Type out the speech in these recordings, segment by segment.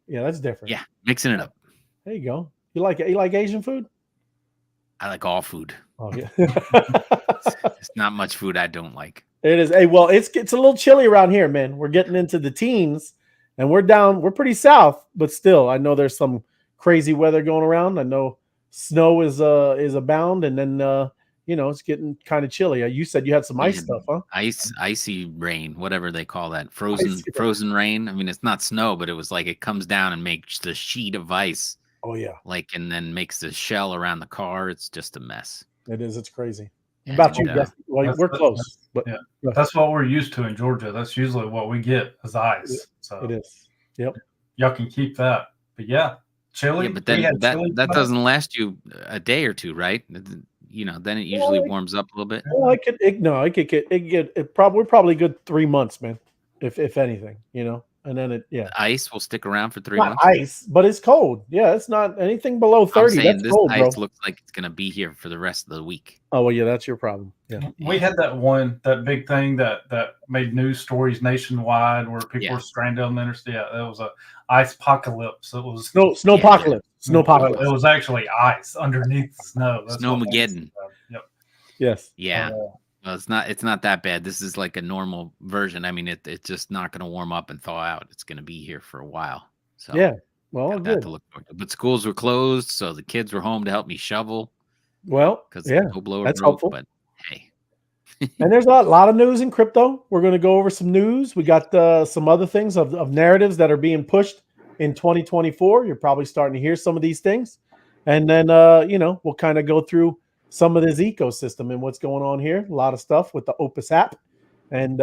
Yeah, that's different. Yeah, mixing it up. There you go. You like Asian food? I like all food. Oh yeah. It's not much food I don't like. It is. Hey, well, it's a little chilly around here, man. We're getting into the teens, and we're down. We're pretty south, but still, I know there's some crazy weather going around. I know snow is abound, and then it's getting kind of chilly. You said you had some We ice had stuff, huh? icy rain, whatever they call that, Icy. frozen rain. I mean, it's not snow, but it was like it comes down and makes the sheet of ice, Oh yeah, like, and then makes the shell around the car. It's just a mess. it is. It's crazy. What about And you, Dusty? Well, That's, we're close, that's but yeah. go ahead. That's what we're used to in Georgia. That's usually what we get as ice. It So is. Yep. y'all can keep that. But yeah, yeah, chili. but We then had chili that tonight. doesn't last you a day or two, right? Then it usually warms up a little bit. Well, I could no, I could get it. Probably we're probably good 3 months, man. If anything, and then The ice will stick around for 3 not months. ice, but it's cold. Yeah, it's not anything below I'm 30. saying That's this cold, ice bro. looks like it's gonna be here for the rest of the week. Oh well, yeah, that's your problem. Yeah. We had that big thing that made news stories nationwide where people Yeah. were stranded on the interstate. Yeah, it was a ice apocalypse. It was Snowpocalypse. it was actually ice underneath the snow. That's what made it so Snowmageddon. bad. Yep. Yes. Yeah. Uh, Well, it's not that bad. This is like a normal version. I mean, it's just not going to warm up and thaw out. It's going to be here for a while. So Yeah. Well, got that good. to look forward to. But schools were closed, so the kids were home to help me shovel Well, because yeah, the snowblower that's broke. helpful. But hey, And there's a lot of news in crypto. We're going to go over some news. We got some other things of narratives that are being pushed in 2024. You're probably starting to hear some of these things. And then, we'll kind of go through some of this ecosystem and what's going on here. A lot of stuff with the Opus app and,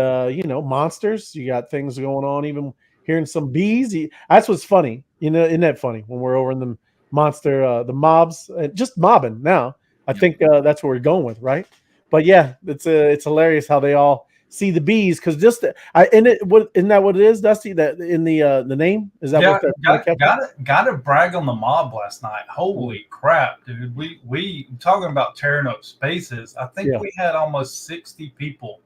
monsters. You got things going on, even hearing some bees. That's what's funny. Isn't that funny when we're over in the monster, the mobs, just mobbing now. I think that's what we're going with, right? But yeah, it's hilarious how they all see the bees because isn't that what it is, Dusty? That in the name is that yeah, what they're kind of kept? got to brag on the mob last night. Holy crap, dude! We talking about tearing up spaces. I think Yeah. we had almost 60 people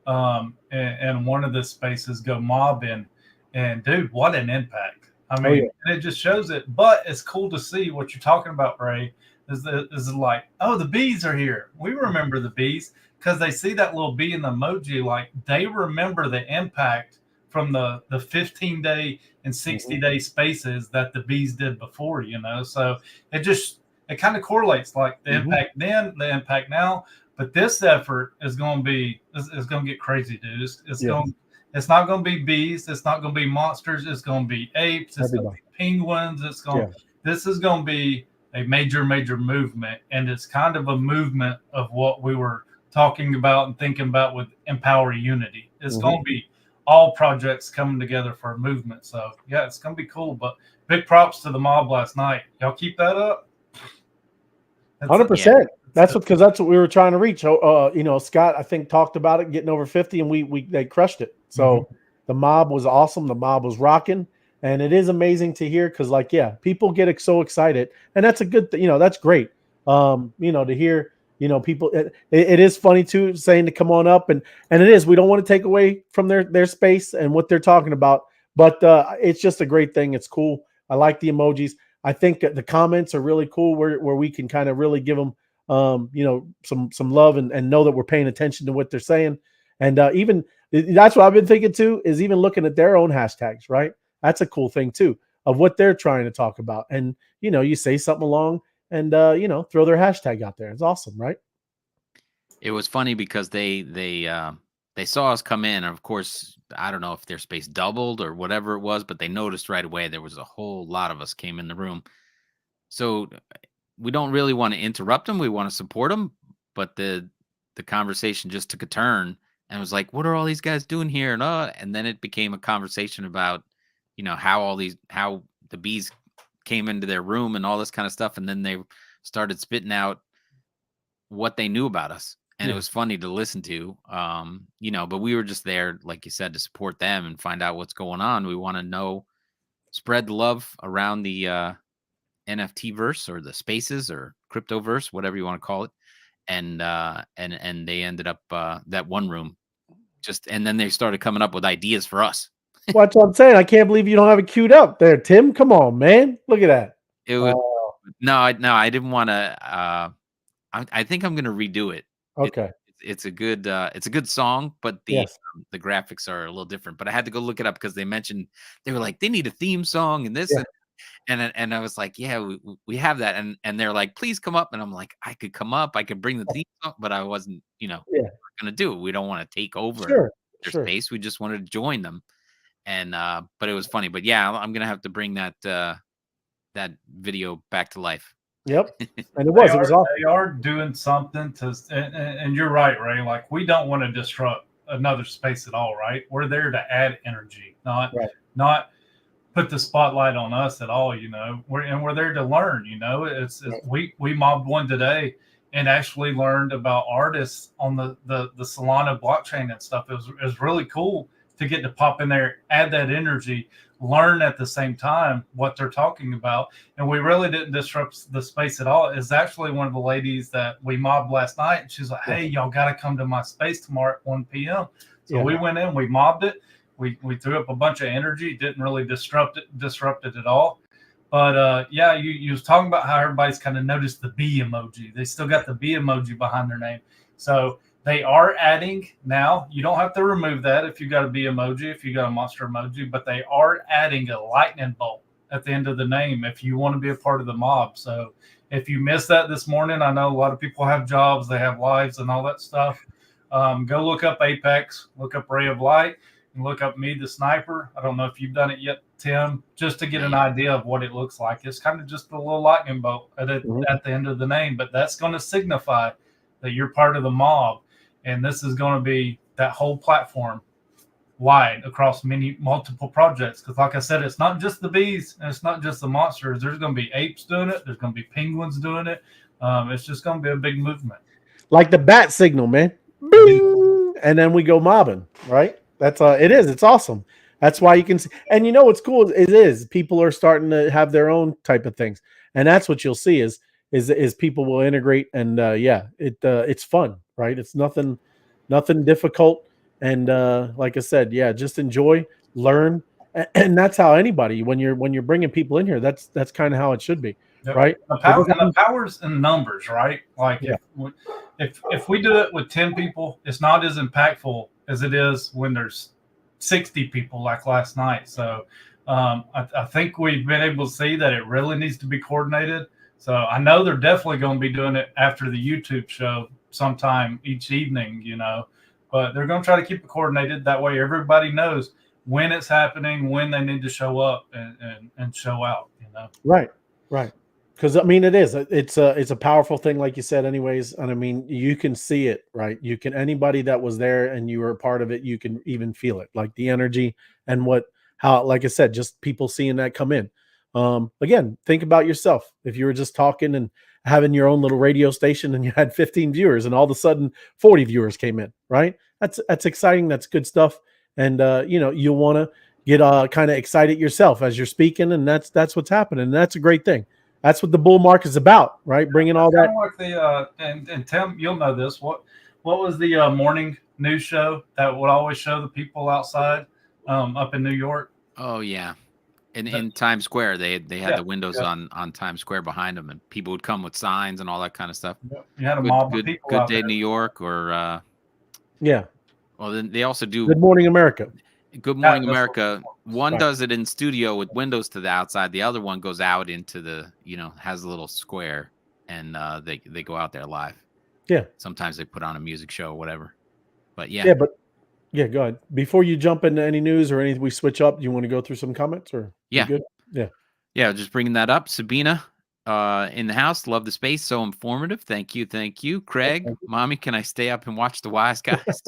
in one of the spaces go mob in, and dude, what an impact! I mean, and it just shows it. But it's cool to see what you're talking about, Ray. Is like, oh, the bees are here. We remember the bees because they see that little bee in the emoji. Like they remember the impact from the 15-day and 60-day spaces that the bees did before. So it kind of correlates like the impact then, the impact now. But this effort is going to get crazy, dude. It's not going to be bees. It's not going to be monsters. It's going to be apes. It's going to be penguins. This is going to be a major movement, and it's kind of a movement of what we were talking about and thinking about with Empower Unity. It's going to be all projects coming together for a movement. So yeah, it's going to be cool. But big props to the mob last night. Y'all keep that up. 100%. That's what we were trying to reach. Scott, I think, talked about it getting over 50, and they crushed it. So the mob was awesome. The mob was rocking. And it is amazing to hear because, people get so excited, and that's a good thing. That's great. To hear, people. It is funny too, saying to come on up, and it is. We don't want to take away from their space and what they're talking about, but it's just a great thing. It's cool. I like the emojis. I think the comments are really cool, where we can kind of really give them, some love and know that we're paying attention to what they're saying, and even that's what I've been thinking too. Is even looking at their own hashtags, right? That's a cool thing too of what they're trying to talk about. And, you say something along and, throw their hashtag out there. It's awesome, right? it was funny because they saw us come in. And of course, I don't know if their space doubled or whatever it was, but they noticed right away there was a whole lot of us came in the room. So we don't really want to interrupt them. We want to support them. But the conversation just took a turn and was like, what are all these guys doing here? And then it became a conversation about, how the bees came into their room and all this kind of stuff. And then they started spitting out what they knew about us. And it was funny to listen to, but we were just there, like you said, to support them and find out what's going on. We want to spread the love around the NFT verse or the spaces or crypto verse, whatever you want to call it. And they ended up that one room and then they started coming up with ideas for us. Watch what I'm saying. I can't believe you don't have it queued up there, Tim. Come on, man. Look at that. It was no, I didn't want to. I think I'm gonna redo it. Okay. It's a good song, but the Yes. the graphics are a little different. But I had to go look it up because they mentioned they were like they need a theme song and this Yeah. and I was like, yeah, we have that, and they're like, please come up, and I'm like, I could come up, I could bring the theme song, but I wasn't, Yeah. gonna do it. We don't want to take over Sure. their Sure. space. We just wanted to join them, and but it was funny. But yeah, I'm gonna have to bring that video back to life. Yep. And it was awesome. They are doing something to, and you're right, Ray. Like we don't want to disrupt another space at all, right? We're there to add energy, not put the spotlight on us at all. We're there to learn. It's we mobbed one today and actually learned about artists on the Solana blockchain and stuff. It was really cool to get to pop in there, add that energy, learn at the same time what they're talking about. And we really didn't disrupt the space at all. It's actually one of the ladies that we mobbed last night. And she's like, hey, y'all got to come to my space tomorrow at 1 p.m. So we went in, we mobbed it. We threw up a bunch of energy, didn't really disrupt it at all. But yeah, you was talking about how everybody's kind of noticed the B emoji. They still got the B emoji behind their name. So they are adding now. You don't have to remove that if you got a B emoji, if you got a monster emoji, but they are adding a lightning bolt at the end of the name if you want to be a part of the mob. So if you missed that this morning, I know a lot of people have jobs, they have lives and all that stuff. Go look up Apex, look up Ray of Light, and look up Me the Sniper. I don't know if you've done it yet, Tim, just to get an idea of what it looks like. It's kind of just a little lightning bolt at the end of the name, but that's going to signify that you're part of the mob. And this is going to be that whole platform wide across multiple projects. Because like I said, it's not just the bees and it's not just the monsters. There's going to be apes doing it. There's going to be penguins doing it. It's just going to be a big movement. Like the bat signal, man. Bing! And then we go mobbing, right? That's it is. It's awesome. That's why you can see. And what's cool? It is people are starting to have their own type of things. And that's what you'll see is people will integrate and it's fun, right? It's nothing difficult. And like I said, just enjoy, learn. And that's how anybody, when you're bringing people in here, that's kind of how it should be. Yep. Right. The power's in numbers, right? Like if we do it with 10 people, it's not as impactful as it is when there's 60 people like last night. So I think we've been able to see that it really needs to be coordinated. So I know they're definitely going to be doing it after the YouTube show sometime each evening, but they're going to try to keep it coordinated. That way everybody knows when it's happening, when they need to show up and show out, Right. Because it's a powerful thing, like you said, anyways. And you can see it, right? Anybody that was there and you were a part of it, you can even feel it, like the energy and how, like I said, just people seeing that come in. Again, think about yourself. If you were just talking and having your own little radio station and you had 15 viewers and all of a sudden 40 viewers came in, right? That's exciting. That's good stuff. And, you'll want to get kind of excited yourself as you're speaking. And that's what's happening. And that's a great thing. That's what the bull market is about, right? Bringing all that. Like and Tim, you'll know this. What was the morning news show that would always show the people outside up in New York? Oh yeah, in Times Square, they had the windows on Times Square behind them, and people would come with signs and all that kind of stuff. You had a mob of people. Good day, New York, or Well, then they also do Good Morning America. Good Morning America. One does it in studio with windows to the outside. The other one goes out into the, has a little square, and they go out there live. Yeah. Sometimes they put on a music show or whatever. But yeah. Go ahead. Before you jump into any news or anything, we switch up. Do you want to go through some comments or? Yeah. Good? Yeah. Just bringing that up. Sabina in the house. Love the space. So informative. Thank you. Craig, Mommy, can I stay up and watch the Wise Guys?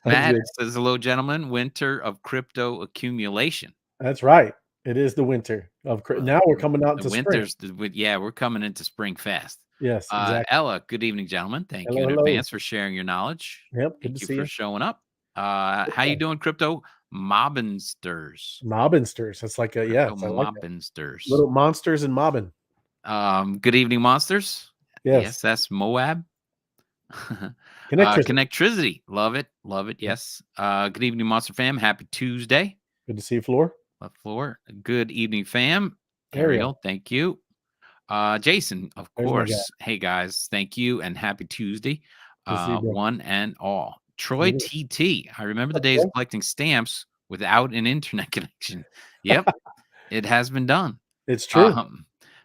Matt says, hello, gentlemen. Winter of crypto accumulation. That's right. It is the winter of now we're coming out into spring. We're coming into spring fast. Yes, exactly. Ella, good evening, gentlemen. Thank you in advance for sharing your knowledge. Yep, Thank you for showing up. How you doing, crypto mobbinsters? Mobbinsters. That's like mobbinsters. Little monsters and mobbing. Good evening, monsters. Yes, that's Moab. Connectricity. Love it. Love it. Yes. Good evening, Monster Fam. Happy Tuesday. Good to see you, Floor. Left Floor. Good evening, fam. Ariel. Ariel, thank you. Jason, of There's my guy. course. Hey, guys. Thank you and happy Tuesday. Good to see you, bro. One and all. Troy Mhm. TT. I remember the days of collecting stamps without an internet connection. Yep. It has been done. It's true.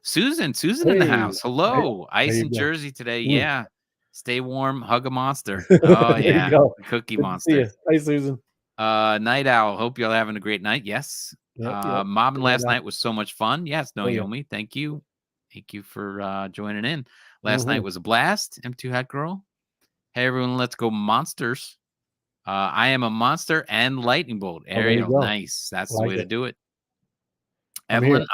Susan in the house. Hello. There Ice you in go. Jersey today. Yeah. Stay warm. Hug a monster. There Oh, you yeah. go. Cookie Good to see monster. you. Hi, Susan. Night Owl. Hope y'all having a great night. Yes. Yep. Mobbing Good last night, night was so much fun. Yes, no Oh, yeah. Yomi. Thank you. Thank you for joining in. Last night was a blast. M2 Hat Girl. Hey everyone, let's go monsters. I am a monster and lightning bolt. Ariel, nice. That's the way to do it. Evelyn,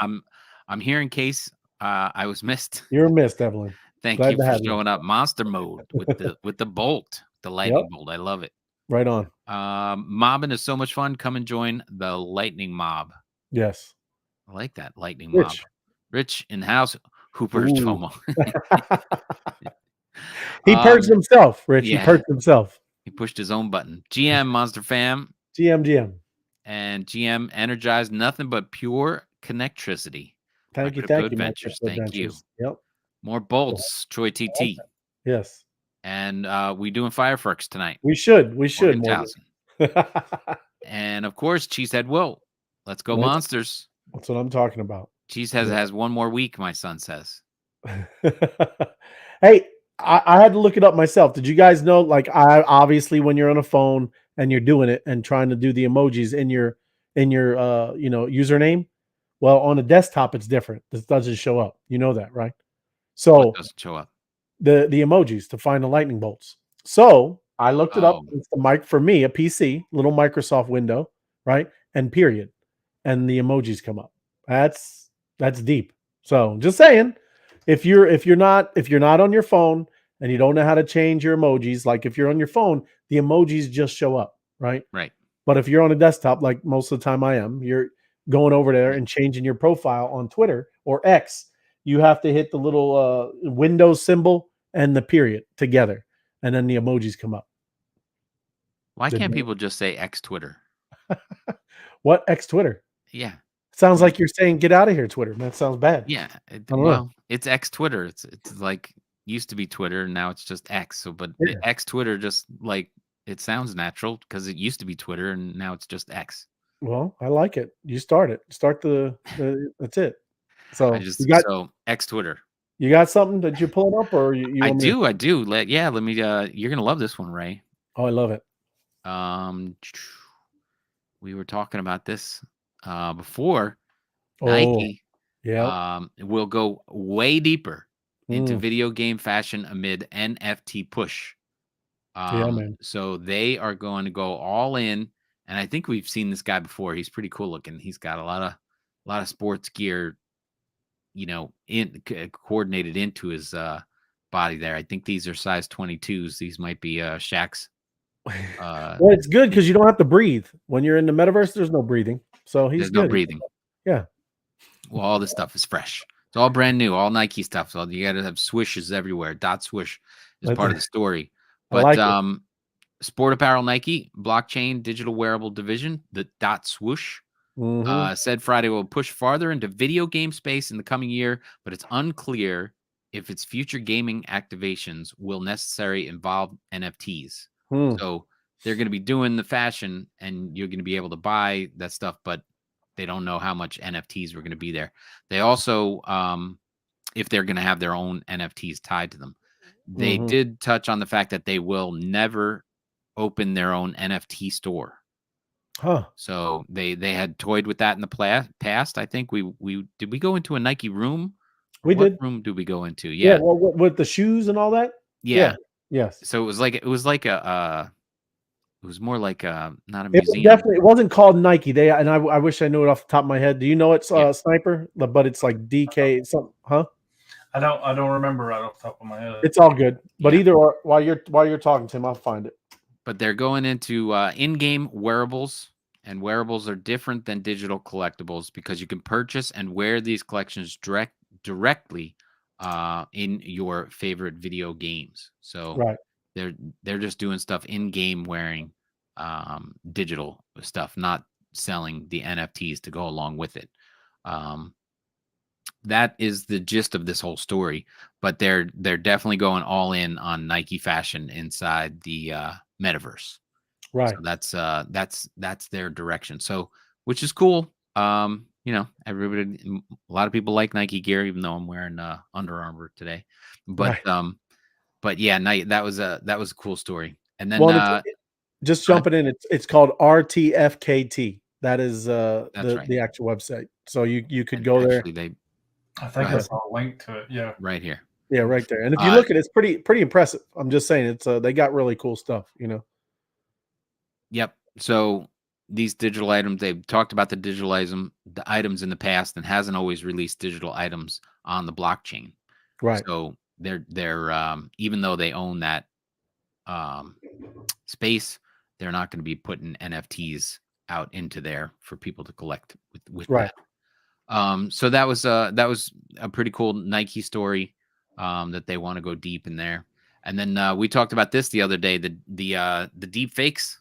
I'm here in case I was missed. You're missed, Evelyn. Thank you for showing up. Monster mode with the bolt, the lightning bolt. I love it. Right on. Mobbing is so much fun. Come and join the lightning mob. Yes. I like that lightning mob. Rich in the house. Who purged FOMO? He purged himself, Rich. Yeah. He purged himself. He pushed his own button. GM Monster Fam. GM. And GM energized nothing but pure connectricity. Thank you. Adventures. Thank you. Yep. More bolts, Troy TT. Yes. And we doing fireworks tonight. We should. And of course, Cheesehead Will. Let's go, monsters. That's what I'm talking about. Cheesehead has one more week, my son says. Hey, I had to look it up myself. Did you guys know? Like, obviously when you're on a phone and you're doing it and trying to do the emojis in your username, well, on a desktop it's different. This doesn't show up. You know that, right? So it doesn't show up. The emojis to find the lightning bolts. So I looked it up. It's the mic for me, a PC, little Microsoft window, right? And period. And the emojis come up. That's deep. So just saying, if you're not on your phone and you don't know how to change your emojis, like if you're on your phone, the emojis just show up, right? Right. But if you're on a desktop, like most of the time I am, you're going over there and changing your profile on Twitter or X. You have to hit the little Windows symbol and the period together, and then the emojis come up. Why can't people just say X Twitter? What? X Twitter? Yeah. Sounds like you're saying get out of here, Twitter. That sounds bad. Yeah. Well, it's X Twitter. It's like used to be Twitter, and now it's just X. So, but X Twitter just like it sounds natural because it used to be Twitter, and now it's just X. Well, I like it. You start it. Start the that's it. So X Twitter. You got something that you're pulling up, or you? I do. Let me. You're gonna love this one, Ray. Oh, I love it. We were talking about this before. Nike. Yeah. Will go way deeper into video game fashion amid NFT push. Man. So they are going to go all in, and I think we've seen this guy before. He's pretty cool looking. He's got a lot of sports gear, coordinated into his body there. I think these are size 22s. These might be Shaq's. Well, it's good because you don't have to breathe when you're in the metaverse. There's no breathing, so there's no breathing. Yeah. Well, all this stuff is fresh. It's all brand new, all Nike stuff. So you got to have swishes everywhere. Dot swoosh is part of the story. But Sport Apparel Nike blockchain digital wearable division, the Dot Swoosh, said Friday will push farther into video game space in the coming year, but it's unclear if its future gaming activations will necessarily involve NFTs. So they're going to be doing the fashion, and you're going to be able to buy that stuff, but they don't know how much NFTs were going to be there. They also, if they're going to have their own NFTs tied to them. They did touch on the fact that they will never open their own NFT store. So they had toyed with that in the past. I think we did we go into a Nike room? What room did we go into? Yeah. Well, with the shoes and all that. Yeah. Yes. So it was more like not a museum. It wasn't called Nike. I wish I knew it off the top of my head. Do you know it's Sniper? But it's like DK something, huh? I don't remember right off the top of my head. It's all good. But either or, while you're talking, Tim, I'll find it. But they're going into in-game wearables, and wearables are different than digital collectibles because you can purchase and wear these collections directly in your favorite video games. So they're just doing stuff in game wearing digital stuff, not selling the NFTs to go along with it. That is the gist of this whole story, but they're definitely going all in on Nike fashion inside the metaverse. Right. So that's their direction. So, which is cool. Everybody, a lot of people like Nike gear, even though I'm wearing Under Armour today. But Right. but yeah, that was a cool story. And then Well, just go ahead. jumping in, it's called RTFKT. That is That's right. the actual website. So you could And go there. actually, I think ahead. I saw a link to it. Yeah. right here. Yeah, right there. And if you look at it, it's pretty impressive. I'm just saying, it's they got really cool stuff, you know. Yep. So these digital items, they've talked about the items in the past, and hasn't always released digital items on the blockchain. Right. So they're even though they own that space, they're not going to be putting NFTs out into there for people to collect with Right. that. So that was a pretty cool Nike story that they want to go deep in there. And then we talked about this the other day, the deep fakes.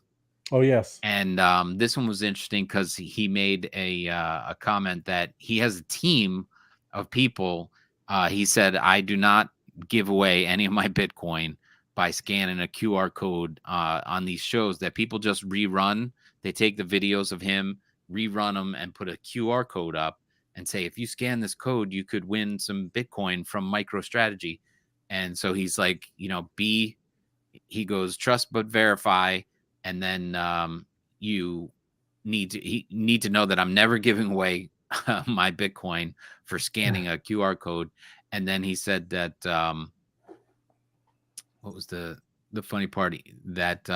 Oh yes. And this one was interesting because he made a comment that he has a team of people. He said, "I do not give away any of my Bitcoin by scanning a QR code on these shows that people just rerun. They take the videos of him, rerun them, and put a QR code up and say, if you scan this code, you could win some Bitcoin from MicroStrategy." And so he's like, he goes, trust but verify. And then you need to know that I'm never giving away my Bitcoin for scanning a QR code. And then he said that what was the funny part, that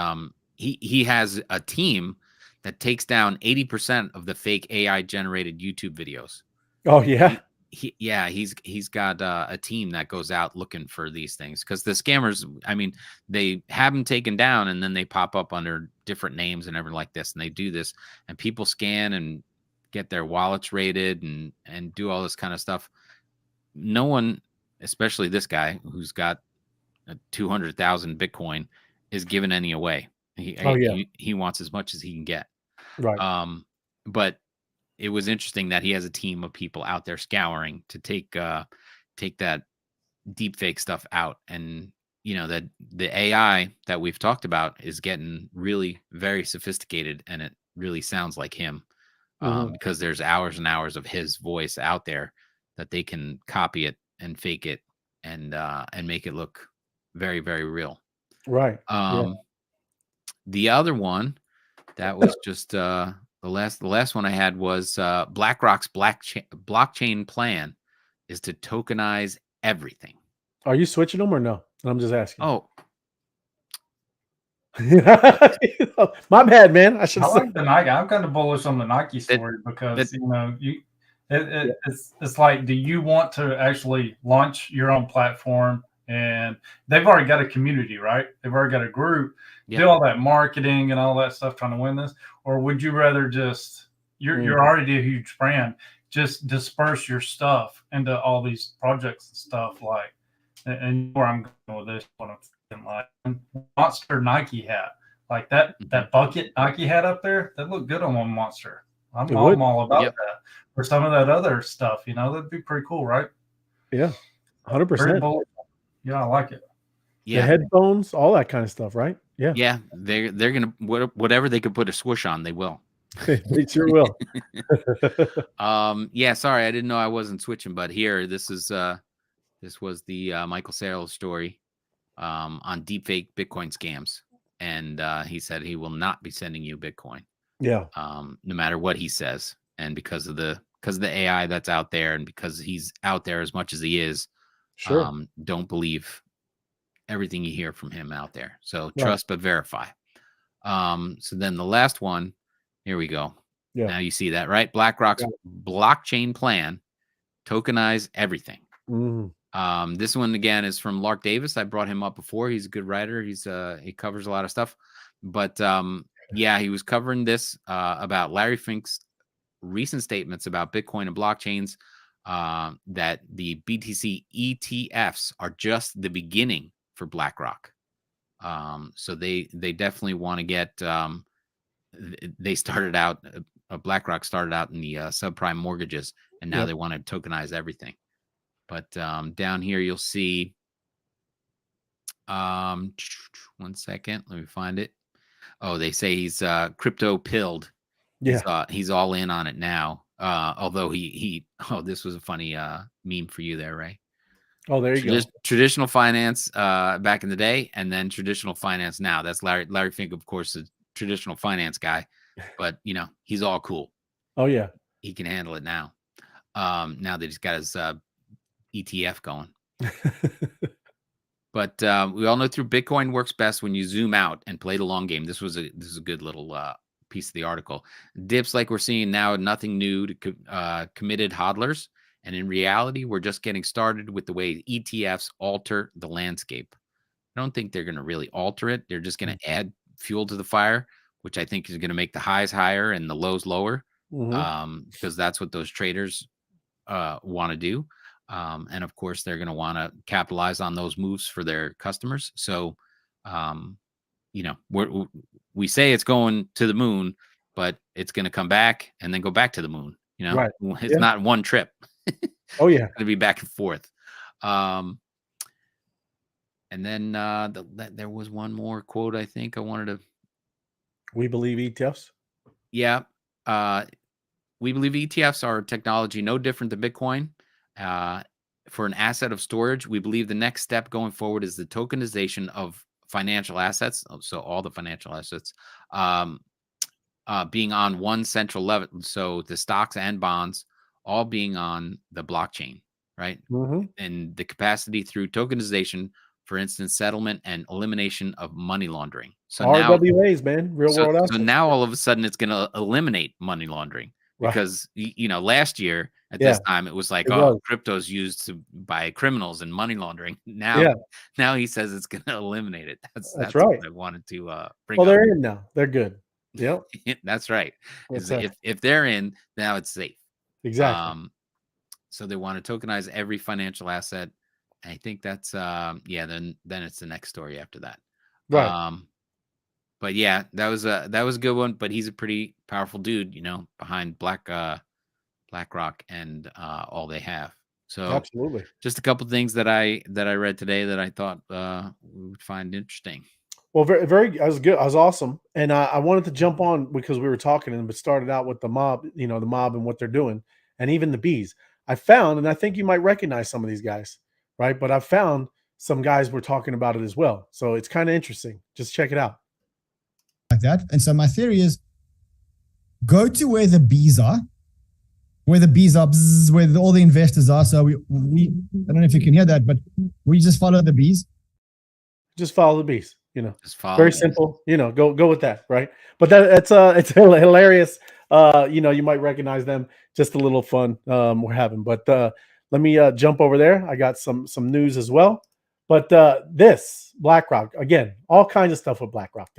he has a team that takes down 80% of the fake AI generated YouTube videos. Oh yeah. He's got a team that goes out looking for these things, because the scammers, I mean, they have them taken down and then they pop up under different names and everything like this, and they do this, and people scan and get their wallets raided and do all this kind of stuff. No one, especially this guy who's got 200,000 Bitcoin, is giving any away. He wants as much as he can get. Right. But it was interesting that he has a team of people out there scouring to take that deep fake stuff out. And that the AI that we've talked about is getting really very sophisticated, and it really sounds like him, because there's hours and hours of his voice out there that they can copy it and fake it and make it look very, very real. Right. The other one that was just the last one I had was BlackRock's blockchain plan is to tokenize everything. Are you switching them or no? I'm just asking. Oh, my bad, man. I should I say. like the Nike. I'm kind of bullish on the Nike story because it's like, do you want to actually launch your own platform? And they've already got a community, right? They've already got a group, do all that marketing and all that stuff trying to win this. Or would you rather just, you're already a huge brand, just disperse your stuff into all these projects and stuff, like, and where I'm going with this, what I'm thinking, like Monster Nike hat, like that bucket Nike hat up there, that looked good on one Monster. I'm all about that. Or some of that other stuff, that'd be pretty cool, right? Yeah, 100%. Yeah, I like it. Yeah, the headphones, all that kind of stuff, right? Yeah. Yeah, they're gonna whatever they could put a swoosh on, they will. They sure will. Yeah, sorry, I didn't know I wasn't switching, but here, this was the Michael Saylor story on deepfake Bitcoin scams, and he said he will not be sending you Bitcoin. Yeah. No matter what he says, and because of the AI that's out there, and because he's out there as much as he is, don't believe everything you hear from him out there. So trust but verify. So then the last one, here we go. Yeah. Now you see that, right? BlackRock's blockchain plan, tokenize everything. This one again is from Lark Davis. I brought him up before. He's a good writer. He covers a lot of stuff. But yeah, he was covering this about Larry Fink's recent statements about Bitcoin and blockchains, that the BTC ETFs are just the beginning for BlackRock. So they definitely want to get. They started out. BlackRock started out in the subprime mortgages, and now Yep. they want to tokenize everything. But down here you'll see. 1 second, let me find it. Oh, they say he's crypto pilled. Yeah. He's all in on it now. Although he oh, this was a funny meme for you there, Ray. Oh, there you go. Traditional finance back in the day, and then traditional finance now. That's Larry Fink, of course, is traditional finance guy, but he's all cool. Oh yeah, he can handle it now. Now that he's got his ETF going. But we all know through Bitcoin works best when you zoom out and play the long game. This is a good little piece of the article. Dips like we're seeing now, nothing new to committed hodlers. And in reality, we're just getting started with the way ETFs alter the landscape. I don't think they're going to really alter it. They're just going to add fuel to the fire, which I think is going to make the highs higher and the lows lower, because that's what those traders want to do. And of course, they're going to want to capitalize on those moves for their customers. So, we say it's going to the moon, but it's going to come back and then go back to the moon. Right. It's not one trip. Oh yeah, it's going to be back and forth. And then there was one more quote I think I wanted to. We believe ETFs. Yeah. We believe ETFs are technology no different than Bitcoin. For an asset of storage, we believe the next step going forward is the tokenization of financial assets. So all the financial assets being on one central level. So the stocks and bonds all being on the blockchain, right? And the capacity through tokenization, for instance, settlement and elimination of money laundering. So RWAs, man, real world assets. So now all of a sudden it's going to eliminate money laundering. Because last year at this time it was like, crypto's used to by criminals and money laundering. Now he says it's going to eliminate it. That's right. What I wanted to bring. Well, up. they're in now. They're good. Yep. That's right. If they're in, now it's safe. Exactly. So they want to tokenize every financial asset. I think that's then it's the next story after that. Right. But yeah, that was a good one. But he's a pretty powerful dude, behind BlackRock and all they have. So absolutely, just a couple things that I read today that I thought we would find interesting. Well, very, very, that was good. That was awesome. And I wanted to jump on because we were talking and it started out with the mob, the mob and what they're doing, and even the bees. I found, and I think you might recognize some of these guys, right? But I found some guys were talking about it as well. So it's kind of interesting. Just check it out. Like that. And so my theory is go to where the bees are, where all the investors are. So we I don't know if you can hear that, but we just follow the bees. Just follow the bees, Just follow very simple, go with that. Right. But it's hilarious. You might recognize them. Just a little fun we're having, but let me jump over there. I got some news as well, but this BlackRock, again, all kinds of stuff with BlackRock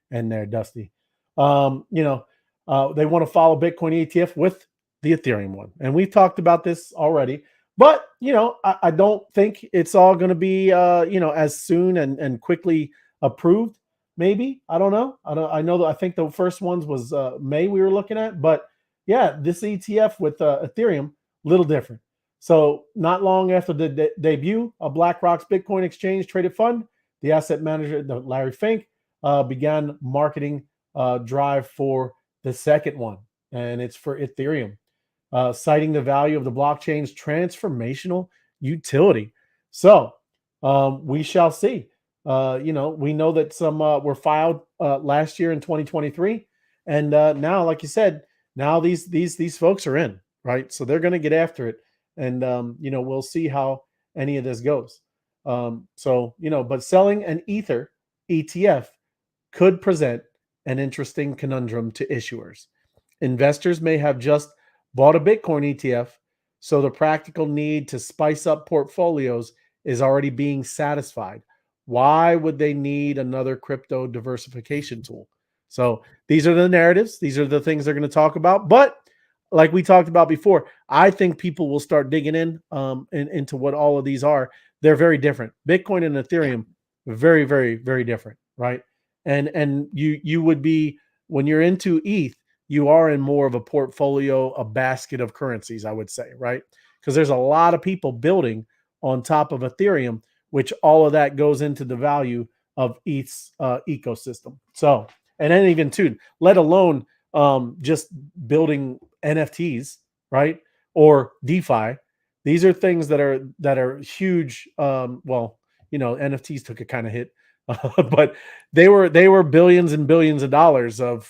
and there, Dusty. They want to follow Bitcoin ETF with the Ethereum one. And we've talked about this already, but, I don't think it's all going to be, as soon and quickly approved. Maybe, I don't know. I think the first ones was May we were looking at, but yeah, this ETF with Ethereum, little different. So not long after the debut of BlackRock's Bitcoin exchange traded fund, the asset manager, Larry Fink, began marketing drive for the second one, and it's for Ethereum, citing the value of the blockchain's transformational utility. So we shall see. We know that some were filed last year in 2023, and now, like you said, now these folks are in, right? So they're going to get after it, and we'll see how any of this goes. But selling an Ether ETF could present an interesting conundrum to issuers. Investors may have just bought a Bitcoin ETF, so the practical need to spice up portfolios is already being satisfied. Why would they need another crypto diversification tool? So these are the narratives. These are the things they're going to talk about. But like we talked about before, I think people will start digging into what all of these are. They're very different. Bitcoin and Ethereum, Very, very, very different, right? And you would be, when you're into ETH, you are in more of a portfolio, a basket of currencies, I would say, right? Because there's a lot of people building on top of Ethereum, which all of that goes into the value of ETH's ecosystem. So, and then even too, let alone just building NFTs, right? Or DeFi. These are things that are huge. Well, NFTs took a kind of hit, but they were billions and billions of dollars of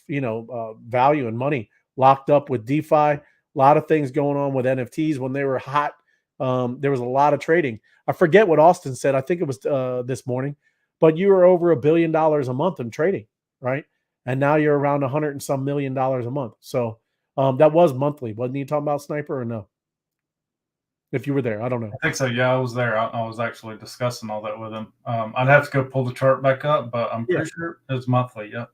value and money locked up with DeFi. A lot of things going on with NFTs when they were hot. There was a lot of trading. I forget what Austin said. I think it was this morning, but you were over $1 billion a month in trading, right? And now you're around $100 and some million a month. So that was monthly. Wasn't you talking about, Sniper, or no? If you were there, I don't know. I think so. Yeah, I was there. I was actually discussing all that with him. I'd have to go pull the chart back up, but I'm pretty sure it's monthly. Yep.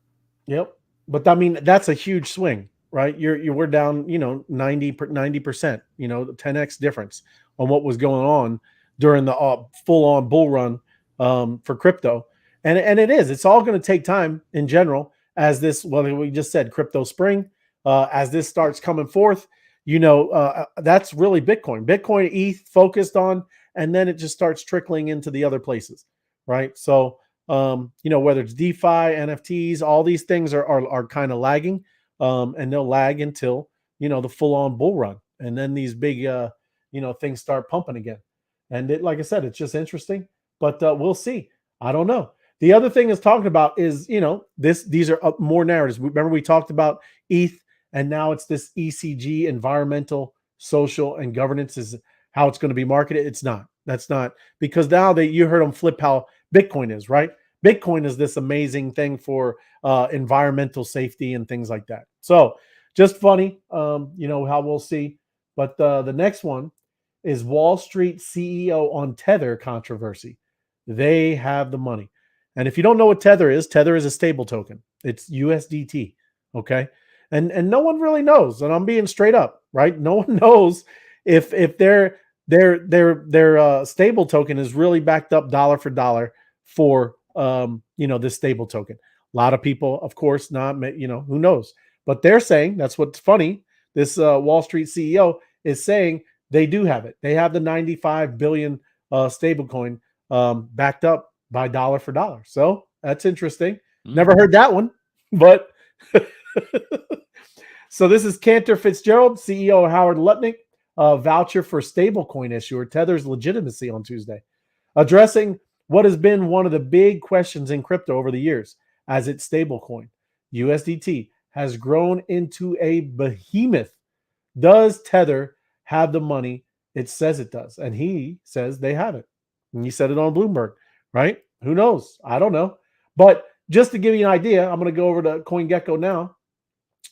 Yep. But I mean, that's a huge swing, right? We're down, 90%, 10x difference on what was going on during the full on bull run for crypto. And it's all going to take time in general as this, well, we just said crypto spring, as this starts coming forth. That's really Bitcoin. Bitcoin, ETH focused on, and then it just starts trickling into the other places, right? So, whether it's DeFi, NFTs, all these things are kind of lagging, and they'll lag until the full-on bull run, and then these big things start pumping again. And like I said, it's just interesting, but we'll see. I don't know. The other thing is talking about is these are more narratives. Remember we talked about ETH. And now it's this ECG, environmental, social, and governance is how it's going to be marketed. It's not. That's not, because now you heard them flip how Bitcoin is, right? Bitcoin is this amazing thing for environmental safety and things like that. So just funny, how we'll see. But the next one is Wall Street CEO on Tether controversy. They have the money. And if you don't know what Tether is a stable token. It's USDT. Okay. And no one really knows, and I'm being straight up, right? No one knows if their stable token is really backed up dollar for dollar for this stable token. A lot of people, of course, not who knows, but they're saying that's what's funny. This Wall Street CEO is saying they do have it. They have the 95 billion stable coin backed up by dollar for dollar. So that's interesting. Never heard that one, but. So this is Cantor Fitzgerald, CEO Howard Lutnick, voucher for stablecoin issuer Tether's legitimacy on Tuesday, addressing what has been one of the big questions in crypto over the years as its stablecoin. USDT has grown into a behemoth. Does Tether have the money it says it does? And he says they have it. And he said it on Bloomberg, right? Who knows? I don't know. But just to give you an idea, I'm going to go over to CoinGecko now.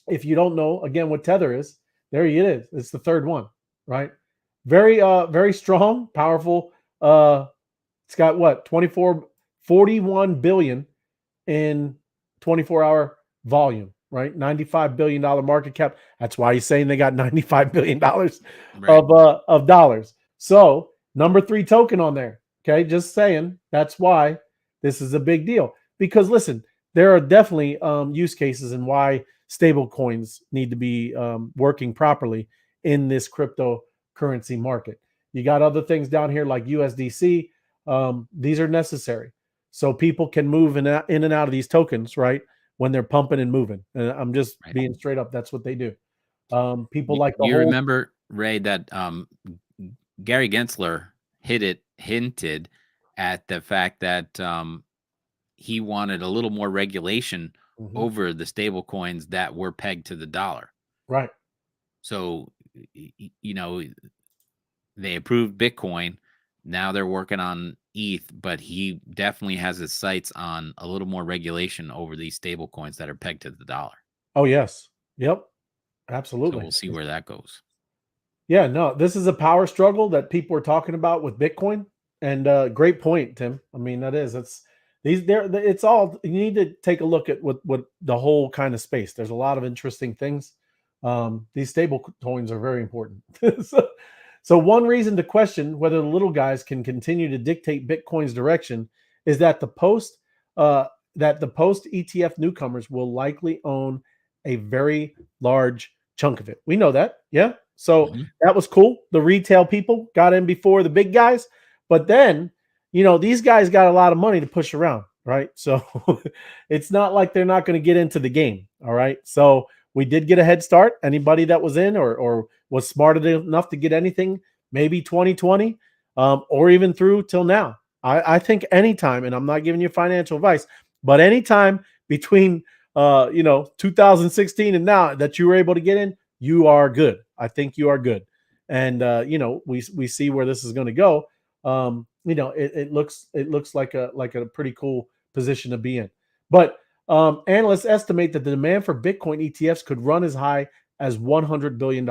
If you don't know, again, what Tether is, there it is. It's the third one, right? Very, very strong, powerful. It's got what? 41 billion in 24-hour volume, right? $95 billion market cap. That's why he's saying they got $95 billion of dollars. So number 3 token on there. Okay. Just saying that's why this is a big deal, because listen, there are definitely use cases and why stable coins need to be working properly in this cryptocurrency market. You got other things down here like USDC. These are necessary so people can move in and out of these tokens, right? When they're pumping and moving. And I'm just being straight up. That's what they do. People like the remember, Ray, that Gary Gensler hinted at the fact that he wanted a little more regulation over the stable coins that were pegged to the dollar. Right. So, they approved Bitcoin. Now they're working on ETH, but he definitely has his sights on a little more regulation over these stable coins that are pegged to the dollar. Oh, yes. Yep. Absolutely. So we'll see where that goes. Yeah, no, this is a power struggle that people are talking about with Bitcoin. And great point, Tim. I mean, it's all, you need to take a look at what the whole kind of space. There's a lot of interesting things. These stable coins are very important. So one reason to question whether the little guys can continue to dictate Bitcoin's direction is that the post ETF newcomers will likely own a very large chunk of it. We know that, yeah. So that was cool. The retail people got in before the big guys, but then these guys got a lot of money to push around, right? So it's not like they're not going to get into the game. All right. So we did get a head start. Anybody that was in or was smart enough to get anything, maybe 2020, or even through till now. I think anytime, and I'm not giving you financial advice, but anytime between 2016 and now that you were able to get in, you are good. I think you are good. And we see where this is going to go. It looks like a pretty cool position to be in. But analysts estimate that the demand for Bitcoin ETFs could run as high as $100 billion.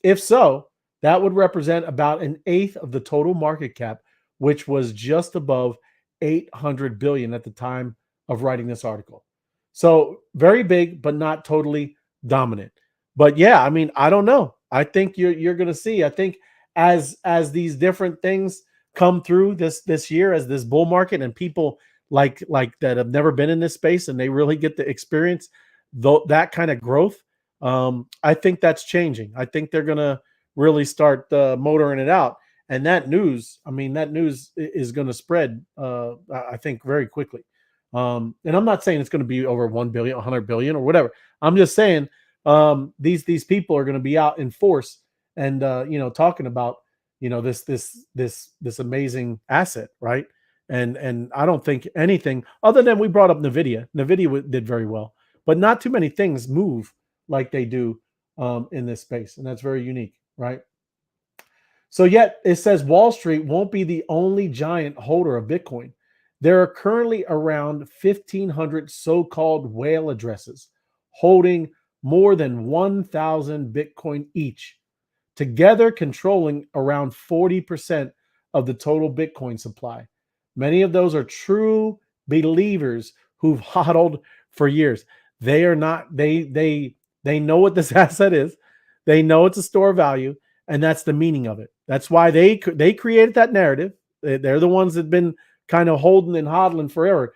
If so, that would represent about an eighth of the total market cap, which was just above 800 billion at the time of writing this article. So very big, but not totally dominant. But yeah, I mean, I don't know. I think you're going to see. I think as these different things come through this year, as this bull market, and people like that have never been in this space and they really get to experience that kind of growth. I think that's changing. I think they're going to really start motoring it out. And that news is going to spread, I think, very quickly. And I'm not saying it's going to be over 1 billion, 100 billion or whatever. I'm just saying these people are going to be out in force and, talking about, this amazing asset, right? And I don't think anything other than we brought up NVIDIA. NVIDIA did very well, but not too many things move like they do in this space. And that's very unique, right? So yet it says Wall Street won't be the only giant holder of Bitcoin. There are currently around 1,500 so-called whale addresses holding more than 1,000 Bitcoin each, together controlling around 40% of the total Bitcoin supply. Many of those are true believers who've hodled for years. They are not, they know what this asset is. They know it's a store of value. And that's the meaning of it. That's why they created that narrative. They're the ones that have been kind of holding and hodling forever.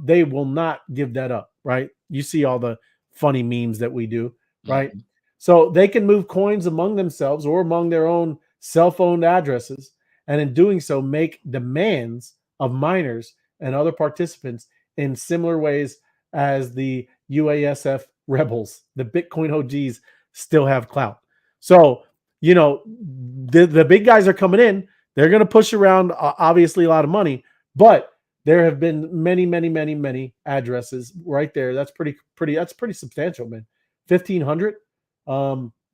They will not give that up, right? You see all the funny memes that we do, right? Mm-hmm. So they can move coins among themselves or among their own self-owned addresses, and in doing so, make demands of miners and other participants in similar ways as the UASF rebels. The Bitcoin OGs still have clout. So the big guys are coming in. They're going to push around, obviously, a lot of money, but there have been many addresses right there. That's pretty substantial, man. 1,500,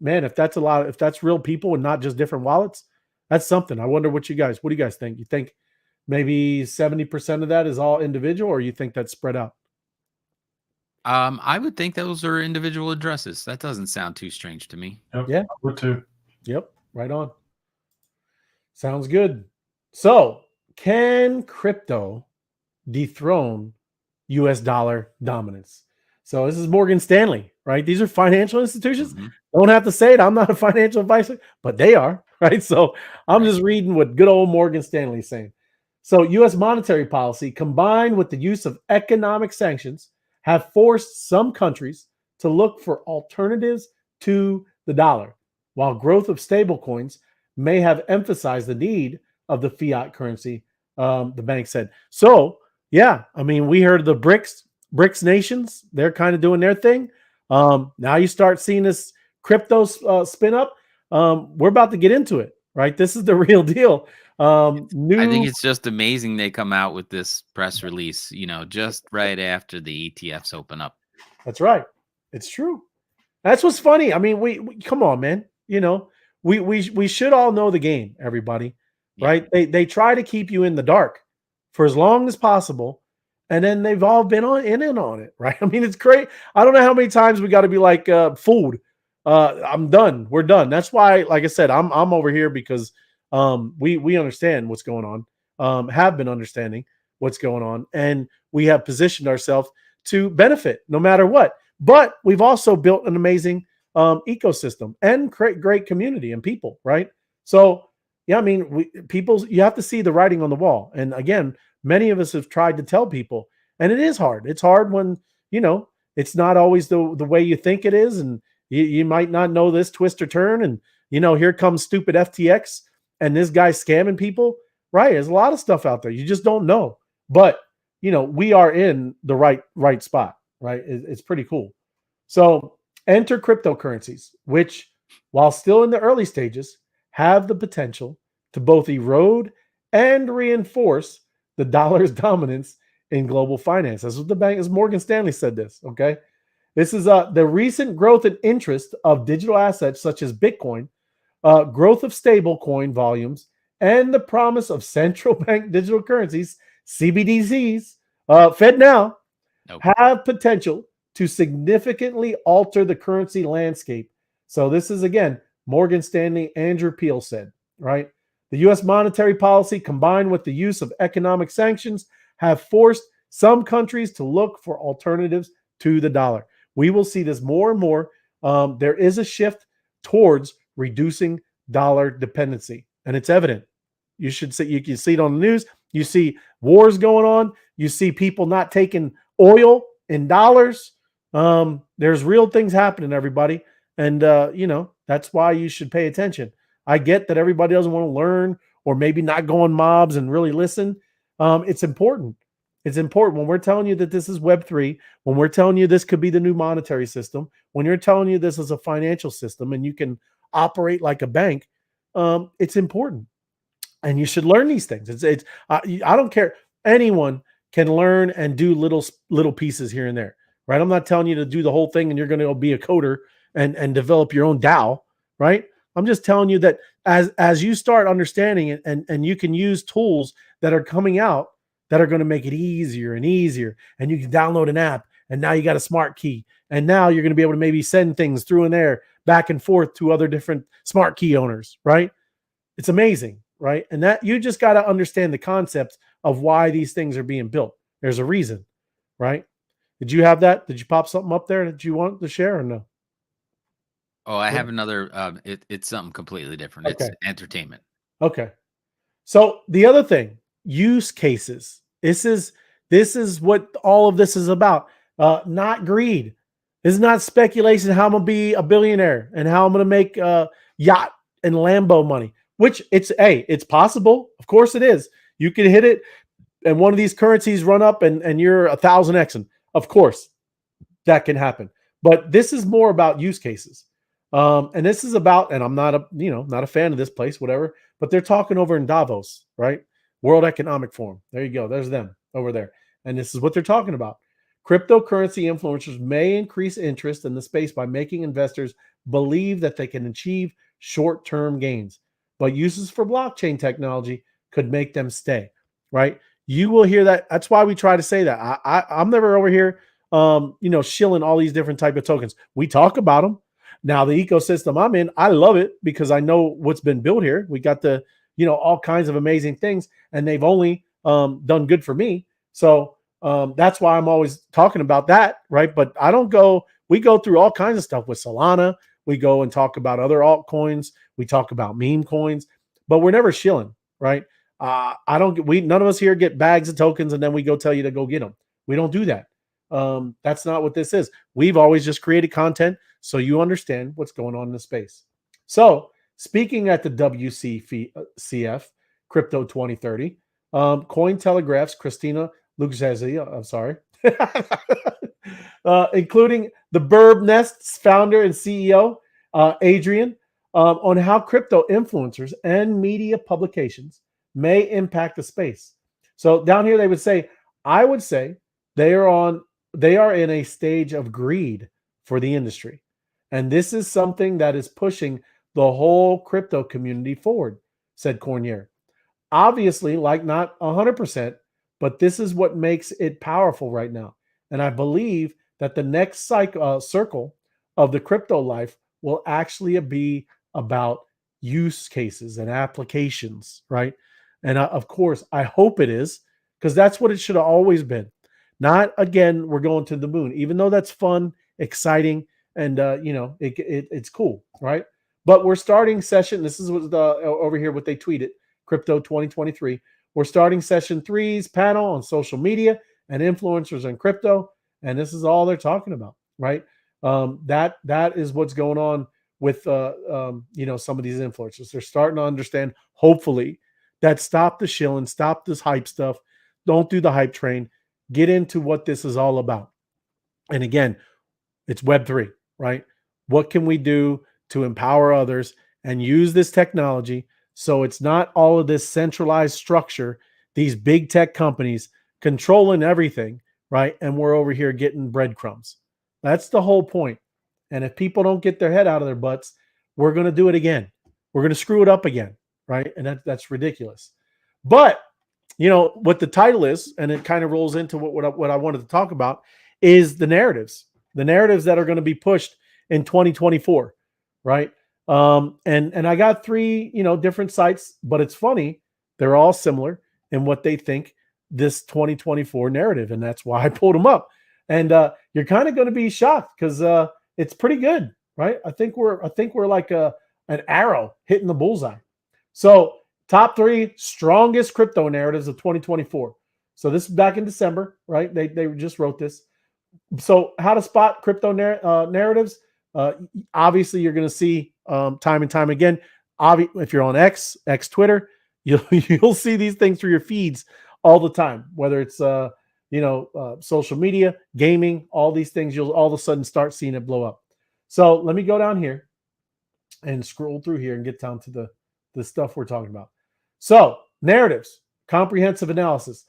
man. If that's a lot, if that's real people and not just different wallets, that's something. I wonder what do you guys think? You think maybe 70% of that is all individual, or you think that's spread out? I would think those are individual addresses. That doesn't sound too strange to me. Yep, yeah, I would too. Yep, right on. Sounds good. So, can crypto dethrone US dollar dominance? So this is Morgan Stanley, right? These are financial institutions. Mm-hmm. Don't have to say it. I'm not a financial advisor, but they are, right? So I'm just reading what good old Morgan Stanley is saying. So US monetary policy combined with the use of economic sanctions have forced some countries to look for alternatives to the dollar, while growth of stablecoins may have emphasized the need of the fiat currency, the bank said. So, yeah, I mean, we heard the BRICS nations, they're kind of doing their thing. Now you start seeing this crypto spin up. We're about to get into it, right? This is the real deal. I think it's just amazing they come out with this press release, just right after the ETFs open up. That's right. It's true. That's what's funny. I mean, we come on, man. We should all know the game, everybody, right? They try to keep you in the dark for as long as possible, and then they've all been in on it, right? I mean, it's great. I don't know how many times we got to be like, fooled. I'm done. We're done. That's why, like I said, I'm over here because we understand what's going on, have been understanding what's going on, and we have positioned ourselves to benefit no matter what. But we've also built an amazing ecosystem and great community and people, right? So, yeah, I mean, you have to see the writing on the wall. And again, many of us have tried to tell people, and it is hard. It's hard when, it's not always the way you think it is, and you might not know this twist or turn, and here comes stupid FTX and this guy's scamming people. Right? There's a lot of stuff out there you just don't know, but we are in the right spot. Right? It's pretty cool. So enter cryptocurrencies, which, while still in the early stages, have the potential to both erode and reinforce the dollar's dominance in global finance. That's what the bank, as Morgan Stanley said this. Okay. This is the recent growth and interest of digital assets such as Bitcoin, growth of stable coin volumes, and the promise of central bank digital currencies, CBDCs, Fed now, have potential to significantly alter the currency landscape. So this is, again, Morgan Stanley, Andrew Peel said, right? The U.S. monetary policy combined with the use of economic sanctions have forced some countries to look for alternatives to the dollar. We will see this more and more. There is a shift towards reducing dollar dependency, and it's evident. You can see it on the news. You see wars going on. You see people not taking oil in dollars. There's real things happening, everybody. And, that's why you should pay attention. I get that everybody doesn't want to learn, or maybe not go on mobs and really listen. It's important. It's important when we're telling you that this is Web3, when we're telling you this could be the new monetary system, when you're telling you this is a financial system and you can operate like a bank, it's important. And you should learn these things. I don't care. Anyone can learn and do little pieces here and there, right? I'm not telling you to do the whole thing and you're going to be a coder and develop your own DAO, right? I'm just telling you that as you start understanding it, and you can use tools that are coming out that are going to make it easier and easier, and you can download an app, and now you got a smart key, and now you're going to be able to maybe send things through and there back and forth to other different smart key owners, right? It's amazing, right? And that you just got to understand the concepts of why these things are being built. There's a reason, right? Did you have that? Did you pop something up there that you want to share or no? Oh, I have another. It's something completely different. Okay. It's entertainment. Okay. So the other thing, use cases. This is what all of this is about. Not greed. This is not speculation how I'm gonna be a billionaire and how I'm gonna make yacht and Lambo money. Which it's possible. Of course it is. You can hit it, and one of these currencies run up, and you're 1,000x. Of course, that can happen. But this is more about use cases. And this is about, and I'm not a fan of this place, whatever, but they're talking over in Davos, right? World Economic Forum. There you go. There's them over there. And this is what they're talking about. Cryptocurrency influencers may increase interest in the space by making investors believe that they can achieve short-term gains, but uses for blockchain technology could make them stay, right? You will hear that. That's why we try to say that. I'm never over here, shilling all these different type of tokens. We talk about them. Now, the ecosystem I'm in, I love it because I know what's been built here. We got all kinds of amazing things, and they've only done good for me. So that's why I'm always talking about that, right? But we go through all kinds of stuff with Solana. We go and talk about other altcoins. We talk about meme coins, but we're never shilling, right? None of us here get bags of tokens and then we go tell you to go get them. We don't do that. That's not what this is. We've always just created content so you understand what's going on in the space. So speaking at the WCCF Crypto 2030, Cointelegraph's Christina Luxezzi, I'm sorry, including the Burb Nest's founder and CEO, Adrian, on how crypto influencers and media publications may impact the space. So down here, I would say they are in a stage of greed for the industry. And this is something that is pushing the whole crypto community forward, said Cornier. Obviously, like not 100%, but this is what makes it powerful right now. And I believe that the next circle of the crypto life will actually be about use cases and applications, right? And of course, I hope it is, because that's what it should have always been. Not, again, we're going to the moon, even though that's fun, exciting, and it's cool, right? But we're starting session. This is what over here what they tweeted, Crypto 2023. we're starting session 3's panel on social media and influencers in crypto. And this is all they're talking about, right? That is what's going on with some of these influencers. They're starting to understand, hopefully, that stop the shilling, stop this hype stuff, don't do the hype train, get into what this is all about. And again, it's Web3, right? What can we do to empower others and use this technology so it's not all of this centralized structure, these big tech companies controlling everything, right? And we're over here getting breadcrumbs. That's the whole point. And if people don't get their head out of their butts, we're going to do it again. We're going to screw it up again, right? And that's ridiculous. But, what the title is, and it kind of rolls into what I wanted to talk about, is the narratives that are going to be pushed in 2024, right? And I got 3, different sites, but it's funny. They're all similar in what they think this 2024 narrative. And that's why I pulled them up. And you're kind of going to be shocked because it's pretty good, right? I think we're like an arrow hitting the bullseye. So top 3 strongest crypto narratives of 2024. So this is back in December, right? They just wrote this. So how to spot crypto narratives? Obviously, you're going to see time and time again. If you're on X Twitter, you'll see these things through your feeds all the time. Whether it's social media, gaming, all these things, you'll all of a sudden start seeing it blow up. So let me go down here and scroll through here and get down to the stuff we're talking about. So narratives, comprehensive analysis,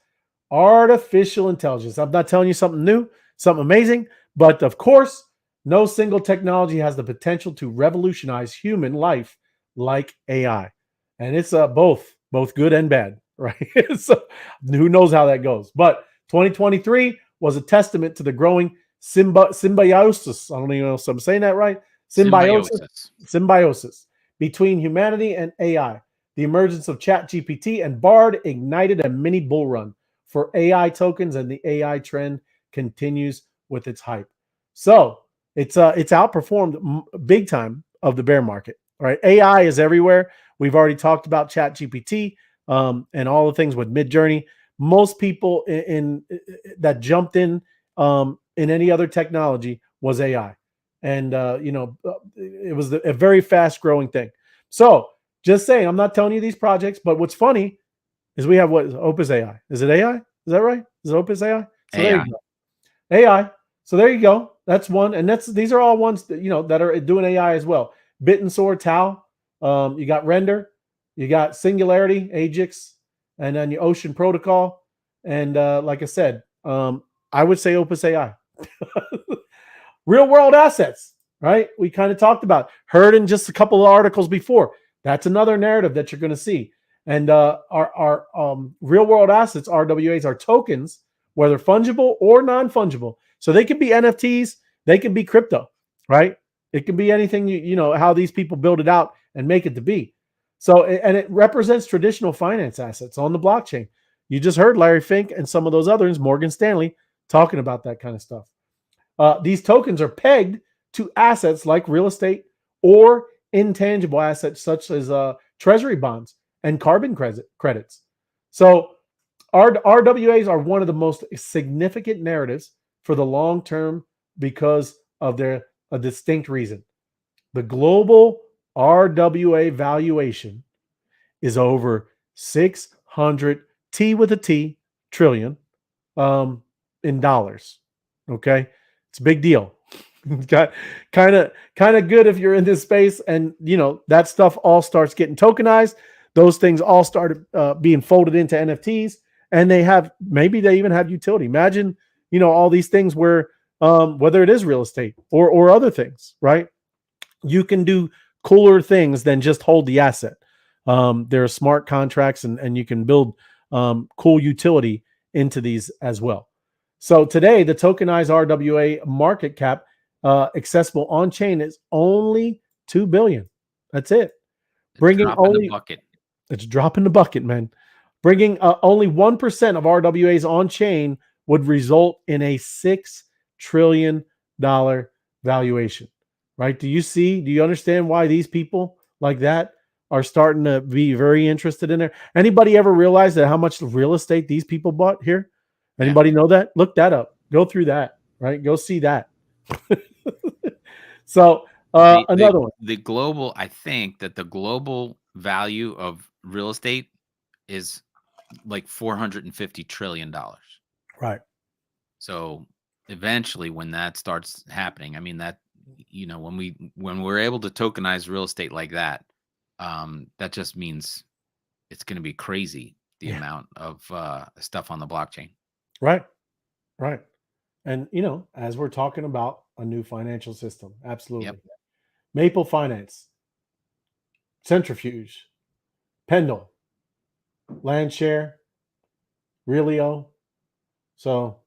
artificial intelligence. I'm not telling you something new, something amazing, but of course, no single technology has the potential to revolutionize human life like AI. And it's both good and bad, right? So who knows how that goes. But 2023 was a testament to the growing symbiosis. I don't even know if I'm saying that right. Symbiosis between humanity and AI. The emergence of ChatGPT and Bard ignited a mini bull run for AI tokens, and the AI trend continues with its hype. So it's outperformed big time of the bear market. Right? AI is everywhere. We've already talked about ChatGPT and all the things with Midjourney. Most people that jumped in any other technology was AI, and it was a very fast growing thing. So just saying, I'm not telling you these projects, but what's funny is we have what Opus AI. Is it AI? Is that right? Is it Opus AI? So AI. there you go. AI. So there you go. That's one, and these are all ones that that are doing AI as well. Bit and Sword, Tau. You got Render, you got Singularity, Ajax, and then your Ocean Protocol. And like I said, I would say Opus AI. Real world assets, right? We kind of talked about, heard in just a couple of articles before. That's another narrative that you're going to see. And our real world assets, RWAs, are tokens, whether fungible or non-fungible. So they can be NFTs, they can be crypto, right? It can be anything, how these people build it out and make it to be. So, and it represents traditional finance assets on the blockchain. You just heard Larry Fink and some of those others, Morgan Stanley, talking about that kind of stuff. These tokens are pegged to assets like real estate or intangible assets such as treasury bonds and carbon credits. So RWAs are one of the most significant narratives for the long term because of a distinct reason. The global RWA valuation is over 600 trillion in dollars. Okay, it's a big deal. Got kind of good if you're in this space, and that stuff all starts getting tokenized. Those things all started being folded into NFTs, and maybe they even have utility. Imagine all these things where whether it is real estate or other things, right? You can do cooler things than just hold the asset. There are smart contracts, and you can build cool utility into these as well. So today, the tokenized RWA market cap accessible on chain is only $2 billion. That's it. It's dropping the bucket, man. Bringing only 1% of RWAs on chain would result in a $6 trillion valuation, right? Do you understand why these people like that are starting to be very interested in there. Anybody ever realize that how much real estate these people bought here? Anybody know that? Look that up. Go through that, right? Go see that. So another one. The global, I think that the global value of real estate is like $450 trillion. Right. So eventually when that starts happening, I mean that, when we're able to tokenize real estate like that, that just means it's going to be crazy, the amount of stuff on the blockchain. Right. Right. And, as we're talking about a new financial system, absolutely. Yep. Maple Finance, Centrifuge, Pendle, Landshare, Relio. So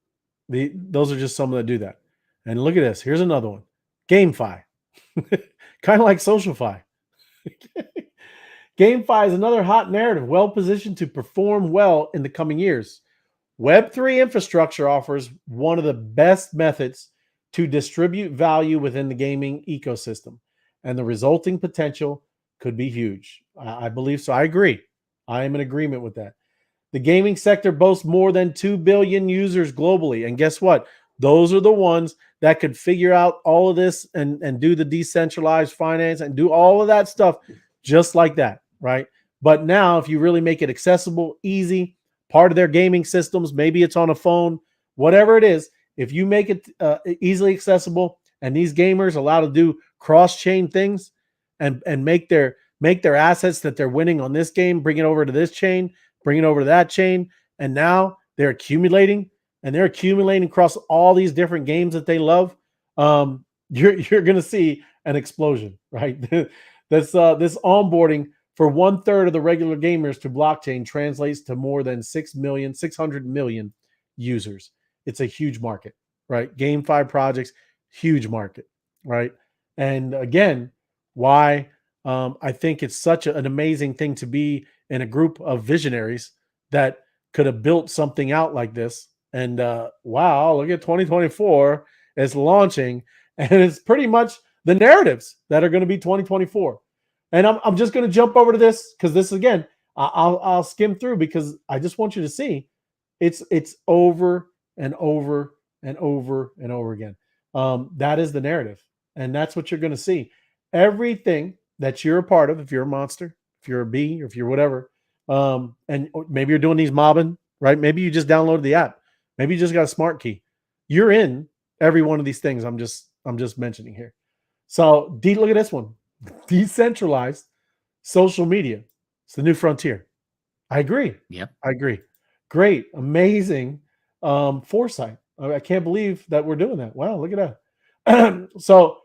those are just some that do that. And look at this. Here's another one. GameFi. Kind of like SocialFi. GameFi is another hot narrative, well positioned to perform well in the coming years. Web3 infrastructure offers one of the best methods to distribute value within the gaming ecosystem, and the resulting potential could be huge. I believe so. I agree. I am in agreement with that. The gaming sector boasts more than 2 billion users globally. And guess what? Those are the ones that could figure out all of this and do the decentralized finance and do all of that stuff just like that, right? But now, if you really make it accessible, easy, part of their gaming systems, maybe it's on a phone, whatever it is, if you make it easily accessible and these gamers allowed to do cross-chain things and make their assets that they're winning on this game, bring it over to this chain, bring it over to that chain, and now they're accumulating across all these different games that they love, you're going to see an explosion, right? This onboarding for 1/3 of the regular gamers to blockchain translates to more than 600 million users. It's a huge market, right? GameFi projects, huge market, right? And again, why I think it's such an amazing thing to be in a group of visionaries that could have built something out like this. And wow, look at 2024. It's launching, and it's pretty much the narratives that are going to be 2024. And I'm just going to jump over to this because this, again, I'll skim through because I just want you to see it's over and over and over and over again. That is the narrative, and that's what you're going to see. Everything that you're a part of, if you're a monster, if you're a bee, or if you're whatever, and maybe you're doing these mobbing, right? Maybe you just downloaded the app. Maybe you just got a smart key. You're in every one of these things I'm just mentioning here. So look at this one. Decentralized social media. It's the new frontier. I agree. Yep. I agree. Great. Amazing foresight. I can't believe that we're doing that. Wow, look at that. So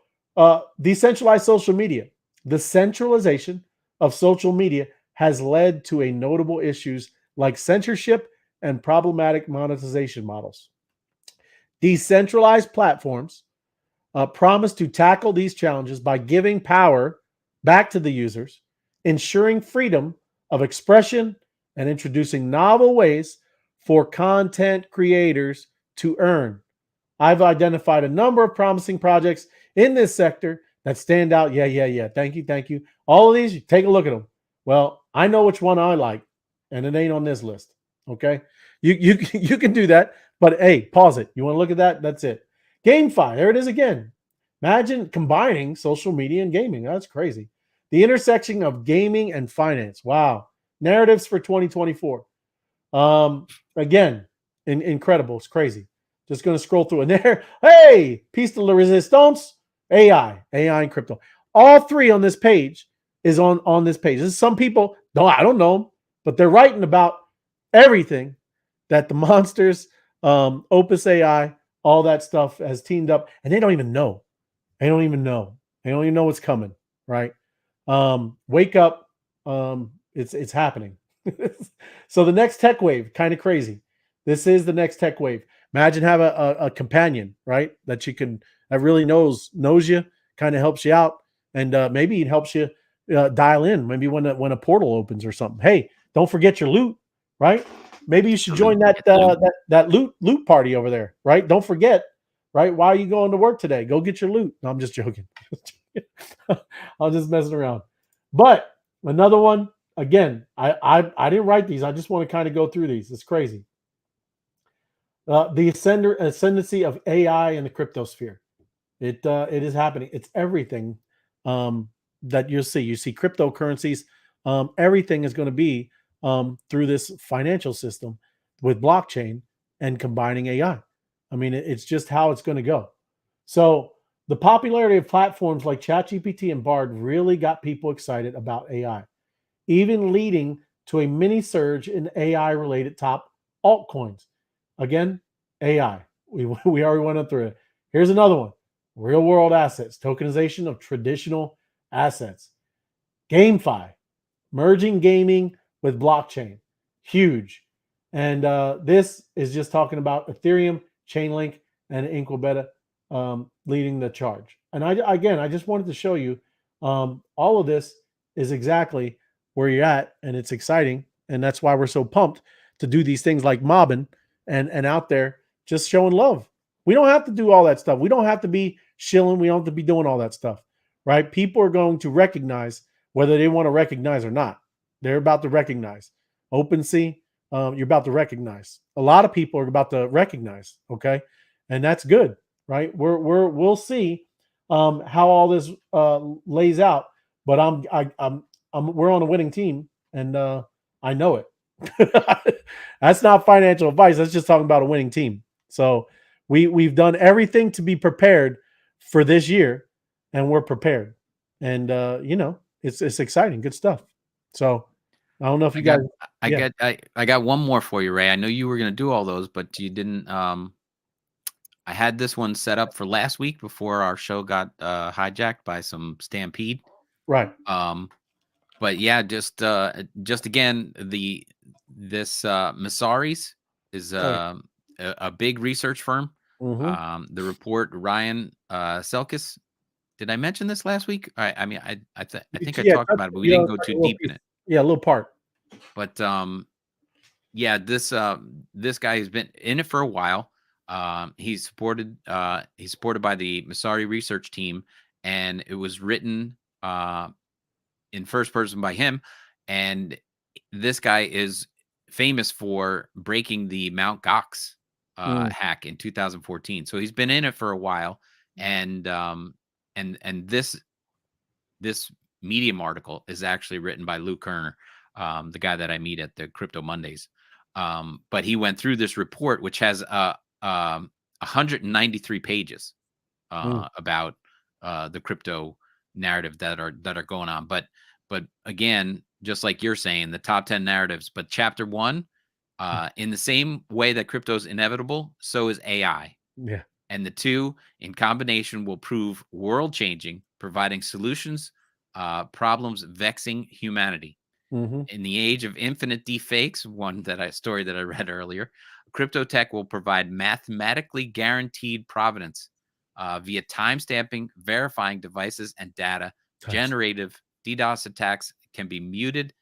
decentralized social media. The centralization of social media has led to a notable issues like censorship and problematic monetization models. Decentralized platforms promise to tackle these challenges by giving power back to the users, ensuring freedom of expression, and introducing novel ways for content creators to earn. I've identified a number of promising projects in this sector that stand out. Yeah. Thank you. All of these, take a look at them. Well, I know which one I like, and it ain't on this list. Okay, you can do that, but hey, pause it. You want to look at that? That's it. GameFi, there it is again. Imagine combining social media and gaming. That's crazy. The intersection of gaming and finance. Wow. Narratives for 2024. Again, incredible. It's crazy. Just going to scroll through. And there, hey, piece de la resistance, AI and crypto. All three on this page is on this page. There's some people, no, I don't know them, but they're writing about everything that the monsters, Opus AI, all that stuff has teamed up, and they don't even know. They don't even know what's coming, right? Wake up. It's happening. So the next tech wave, kind of crazy. This is the next tech wave. Imagine have a companion, right? That really knows you, kind of helps you out, and maybe it helps you dial in. Maybe when a portal opens or something. Hey, don't forget your loot, right? Maybe you should join that loot party over there, right? Don't forget, right? Why are you going to work today? Go get your loot. No, I'm just joking. I'm just messing around. But Another one. Again, I didn't write these. I just want to kind of go through these. It's crazy. The ascendancy of AI in the crypto sphere. It is happening. It's everything that you'll see. You see cryptocurrencies. Everything is going to be through this financial system with blockchain and combining AI. I mean, it's just how it's going to go. So the popularity of platforms like ChatGPT and Bard really got people excited about AI, even leading to a mini surge in AI-related top altcoins. Again, AI. We already went through it. Here's another one. Real-world assets, tokenization of traditional assets. GameFi, merging gaming with blockchain. Huge. And this is just talking about Ethereum, Chainlink, and Inquibeta leading the charge. And I just wanted to show you all of this is exactly where you're at, and it's exciting. And that's why we're so pumped to do these things like mobbing and out there just showing love. We don't have to do all that stuff. We don't have to be shilling. We don't have to be doing all that stuff, right? People are going to recognize whether they want to recognize or not. They're about to recognize. OpenSea, you're about to recognize. A lot of people are about to recognize, okay? And that's good, right? We'll see how all this lays out. But we're on a winning team, and I know it. That's not financial advice. That's just talking about a winning team. So we've done everything to be prepared for this year, and we're prepared. And it's exciting, good stuff. So I don't know if you guys. I got one more for you, Ray. I know you were going to do all those, but you didn't. I had this one set up for last week before our show got hijacked by some stampede. Right. But yeah, just again, this Masaris is a big research firm. Mm-hmm. The report, Ryan Selkis. Did I mention this last week? I mean, I think I talked about it, but we didn't go too deep in it. Yeah, a little part. But yeah, this guy has been in it for a while. He's supported by the Masari research team, and it was written in first person by him. And this guy is famous for breaking the Mount Gox hack in 2014. So he's been in it for a while. And this Medium article is actually written by Lou Kerner, the guy that I meet at the Crypto Mondays. But he went through this report, which has 193 pages about the crypto narrative that are going on. But again, just like you're saying, the top 10 narratives, but chapter 1, in the same way that crypto is inevitable, so is AI. Yeah. And the two in combination will prove world changing, providing solutions, problems vexing humanity. Mm-hmm. In the age of infinite deepfakes, story that I read earlier, crypto tech will provide mathematically guaranteed provenance via timestamping, verifying devices and data. Generative DDoS attacks can be muted,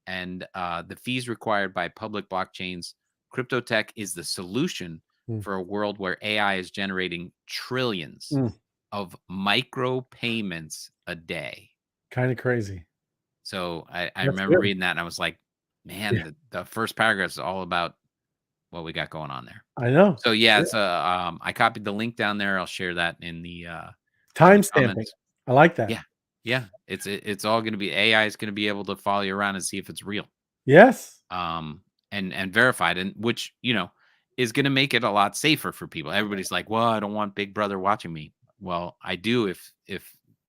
and the fees required by public blockchains. Crypto tech is the solution for a world where AI is generating trillions of micro payments a day. Kind of crazy. So I remember reading that, and I was like, man, the first paragraph is all about what we got going on there. I know. So yeah, it's I copied the link down there. I'll share that in the timestamping. I like that. Yeah. It's all going to be AI is going to be able to follow you around and see if it's real. Yes. And verified, and which is going to make it a lot safer for people. Everybody's like, well, I don't want Big Brother watching me. Well, I do if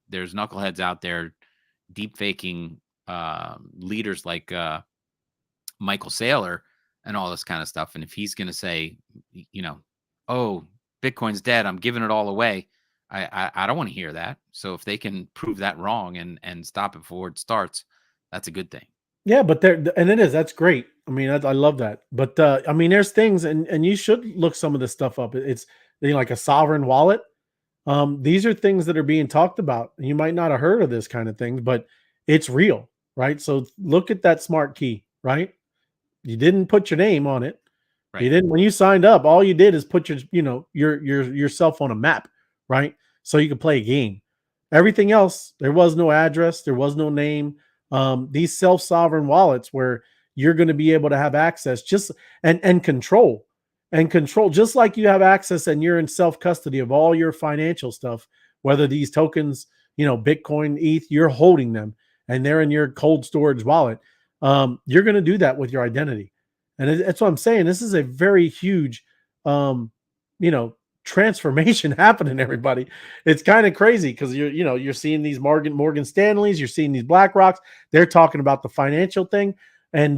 there's knuckleheads out there deep faking leaders like Michael Saylor and all this kind of stuff. And if he's going to say, oh, Bitcoin's dead, I'm giving it all away, I don't want to hear that. So if they can prove that wrong and stop it before it starts, that's a good thing. Yeah, but that's great. I mean, I love that. But I mean, there's things, and you should look some of this stuff up. It's like a sovereign wallet. These are things that are being talked about. You might not have heard of this kind of thing, but it's real, right? So look at that smart key, right? You didn't put your name on it. Right. You didn't, when you signed up, all you did is put yourself on a map, right? So you could play a game. Everything else, there was no address, there was no name. these self-sovereign wallets where you're going to be able to have access just and control just like you have access and you're in self-custody of all your financial stuff, whether these tokens, Bitcoin, ETH, you're holding them and they're in your cold storage wallet. You're going to do that with your identity. And that's what I'm saying. This is a very huge, transformation happening, everybody. It's kind of crazy because you're seeing these Morgan Stanleys, you're seeing these BlackRocks. They're talking about the financial thing. And,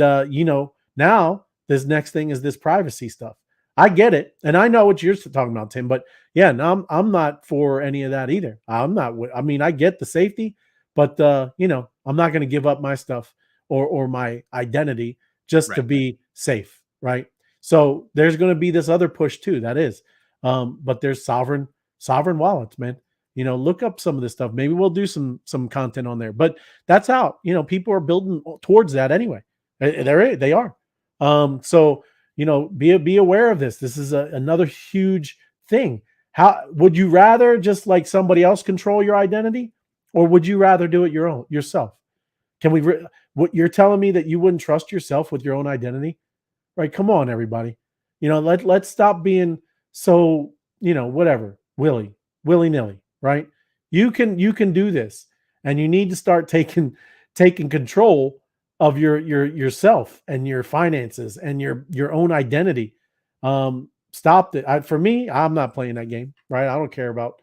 now this next thing is this privacy stuff. I get it. And I know what you're talking about, Tim, but yeah, no, I'm not for any of that either. I get the safety, but, I'm not going to give up my stuff or my identity just to be safe. Right. So there's going to be this other push too. That is, but there's sovereign wallets, man. Look up some of this stuff. Maybe we'll do some content on there, but that's how, people are building towards that anyway. They are. So, be aware of this. This is another huge thing. How would you rather just like somebody else control your identity, or would you rather do it yourself? Can we, what you're telling me that you wouldn't trust yourself with your own identity, right? Come on, everybody. Let's stop being so, whatever, willy-nilly, right? You can do this, and you need to start taking control of yourself and your finances and your own identity. Stop it. For me, I'm not playing that game, right? I don't care about,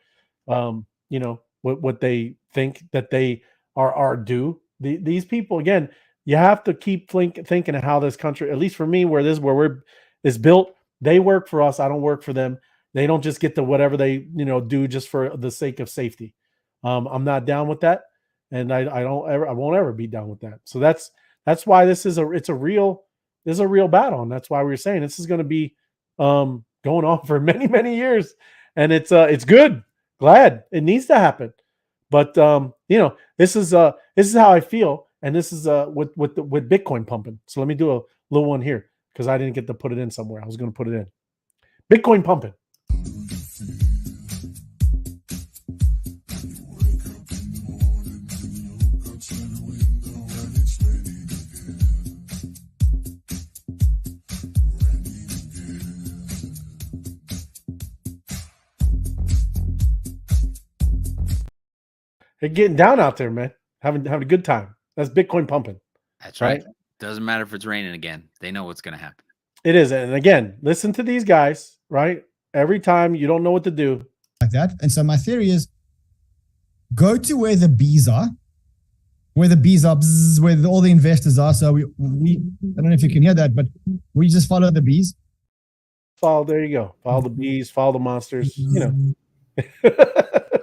what they think that they are due. These people, again, you have to keep thinking of how this country, at least for me, where is built. They work for us. I don't work for them. They don't just get to whatever they, do just for the sake of safety. I'm not down with that. And I won't ever be down with that. So that's why this is a real battle. And that's why we were saying this is going to be going on for many, many years. And it's good. Glad it needs to happen. But this is how I feel. And this is with Bitcoin pumping. So let me do a little one here because I didn't get to put it in somewhere. I was going to put it in. Bitcoin pumping. They're getting down out there, man. Having a good time. That's Bitcoin pumping. That's right. Doesn't matter if it's raining again. They know what's going to happen. It is. And again, listen to these guys, right? Every time you don't know what to do. Like that. And so my theory is go to where the bees are, where all the investors are. So we I don't know if you can hear that, but we just follow the bees. There you go. Follow the bees, follow the monsters,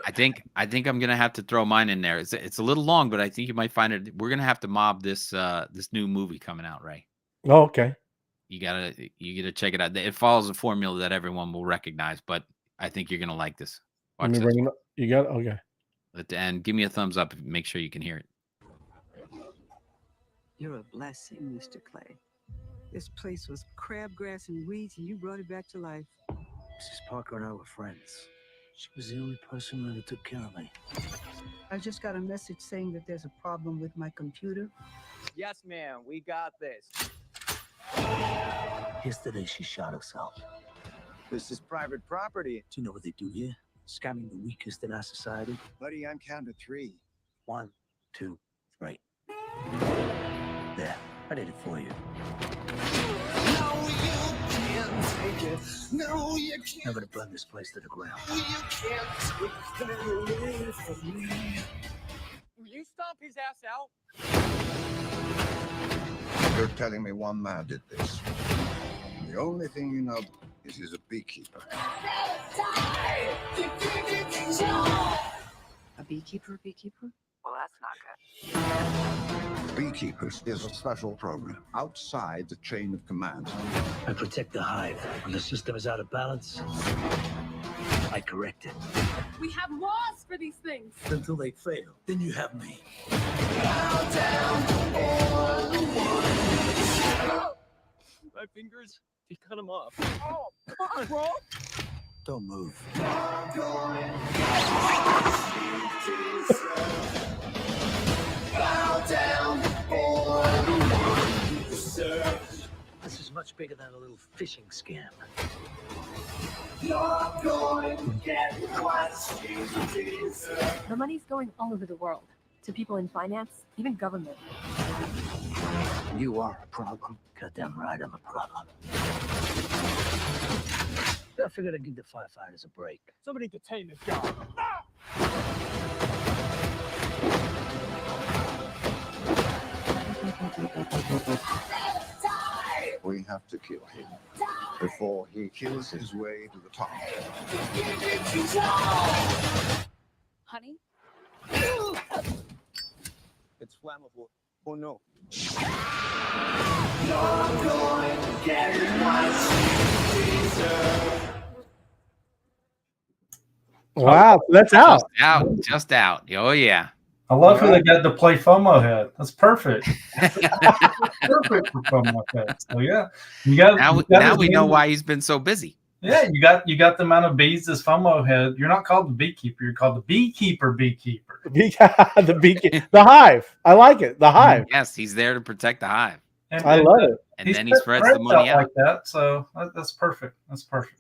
I think I'm gonna have to throw mine in there. It's a little long, but I think you might find it. We're gonna have to mob this new movie coming out, Ray. Oh, okay. You gotta check it out. It follows a formula that everyone will recognize, but I think you're gonna like this. Watch this. You got it? Okay. And give me a thumbs up. Make sure you can hear it. You're a blessing, Mr. Clay. This place was crabgrass and weeds, and you brought it back to life. Mrs. Parker and I were friends. She was the only person that took care of me. I just got a message saying that there's a problem with my computer. Yes, ma'am. We got this. Yesterday, she shot herself. This is private property. Do you know what they do here? Scamming the weakest in our society. Buddy, I'm counting to 3. 1, 2, 3. There, I did it for you. No, you can't take it. No, you can't. I'm gonna burn this place to the ground. You can't take that away from me. Will you stomp his ass out? You're telling me one man did this. The only thing you know is he's a beekeeper. A beekeeper? Well, that's not good. Beekeepers is a special program outside the chain of command. I protect the hive. When the system is out of balance, I correct it. We have laws for these things. Until they fail, then you have me. My fingers, he cut them off. Oh, come on, bro. Don't move. This is much bigger than a little phishing scam. The money's going all over the world, to people in finance, even government. You are a problem. Goddamn right, I'm a problem. I figured I'd give the firefighters a break. Somebody detain this guy. We have to kill him before he kills his way to the top. Honey? It's flammable. Oh no. Wow, that's out. Just out. Oh yeah. I love how they got to play FOMO head. That's perfect. Perfect for FOMO head. So yeah, now we know why he's been so busy. Yeah, you got the amount of bees this FOMO head. You're not called the beekeeper. You're called the beekeeper. The hive. I like it. The hive. Yes, he's there to protect the hive. I love it. And then he spreads the money out like that. So that's perfect. That's perfect.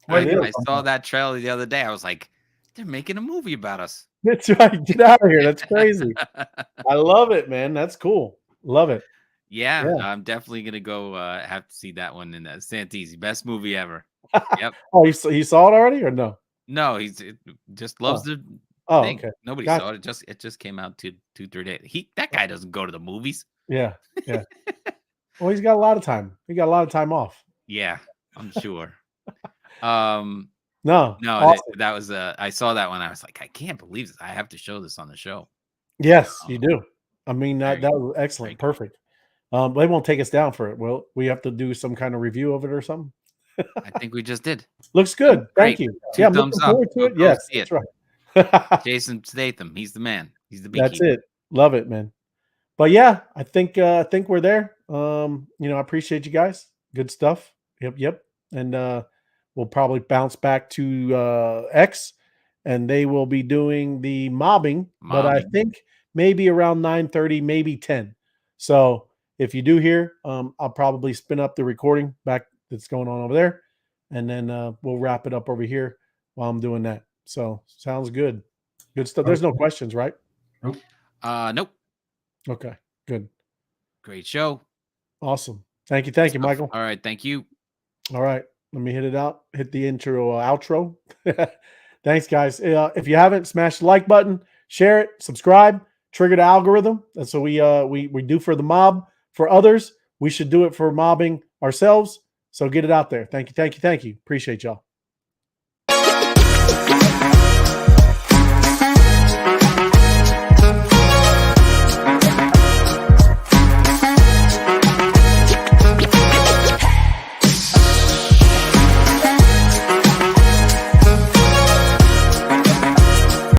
I saw that trailer the other day. I was like, they're making a movie about us. That's right. Get out of here. That's crazy. I love it, man. That's cool. Love it. Yeah. I'm definitely gonna go have to see that one in Santisi. Best movie ever. Yep. Oh, he saw it already or no? No, just loves the thing. Okay. Nobody saw it. It just came out 2-3 days. That guy doesn't go to the movies. Yeah. Well, he's got a lot of time. He got a lot of time off. Yeah, I'm sure. No, awesome. that was I saw that one. I was like, I can't believe this. I have to show this on the show. Yes, you do. I mean, that was excellent. Perfect. They won't take us down for it. Well, we have to do some kind of review of it or something. I think we just did. Looks good. Thank you. I'm looking forward to it. Yes, that's right. Jason Statham. He's the man. He's the beekeeper. That's it. Love it, man. But yeah, I think we're there. I appreciate you guys. Good stuff. Yep. And we'll probably bounce back to X, and they will be doing the mobbing. But I think maybe around 9:30, maybe 10. So if you do hear, I'll probably spin up the recording back that's going on over there, and then we'll wrap it up over here while I'm doing that. So sounds good. Good stuff. There's no questions, right? Nope. Okay, good. Great show. Awesome. Thank you, Michael. All right, thank you. All right, let me hit it out. Hit the intro, outro. Thanks, guys. If you haven't, smash the like button, share it, subscribe, trigger the algorithm. That's what we do for the mob. For others, we should do it for mobbing ourselves. So get it out there. Thank you. Appreciate y'all.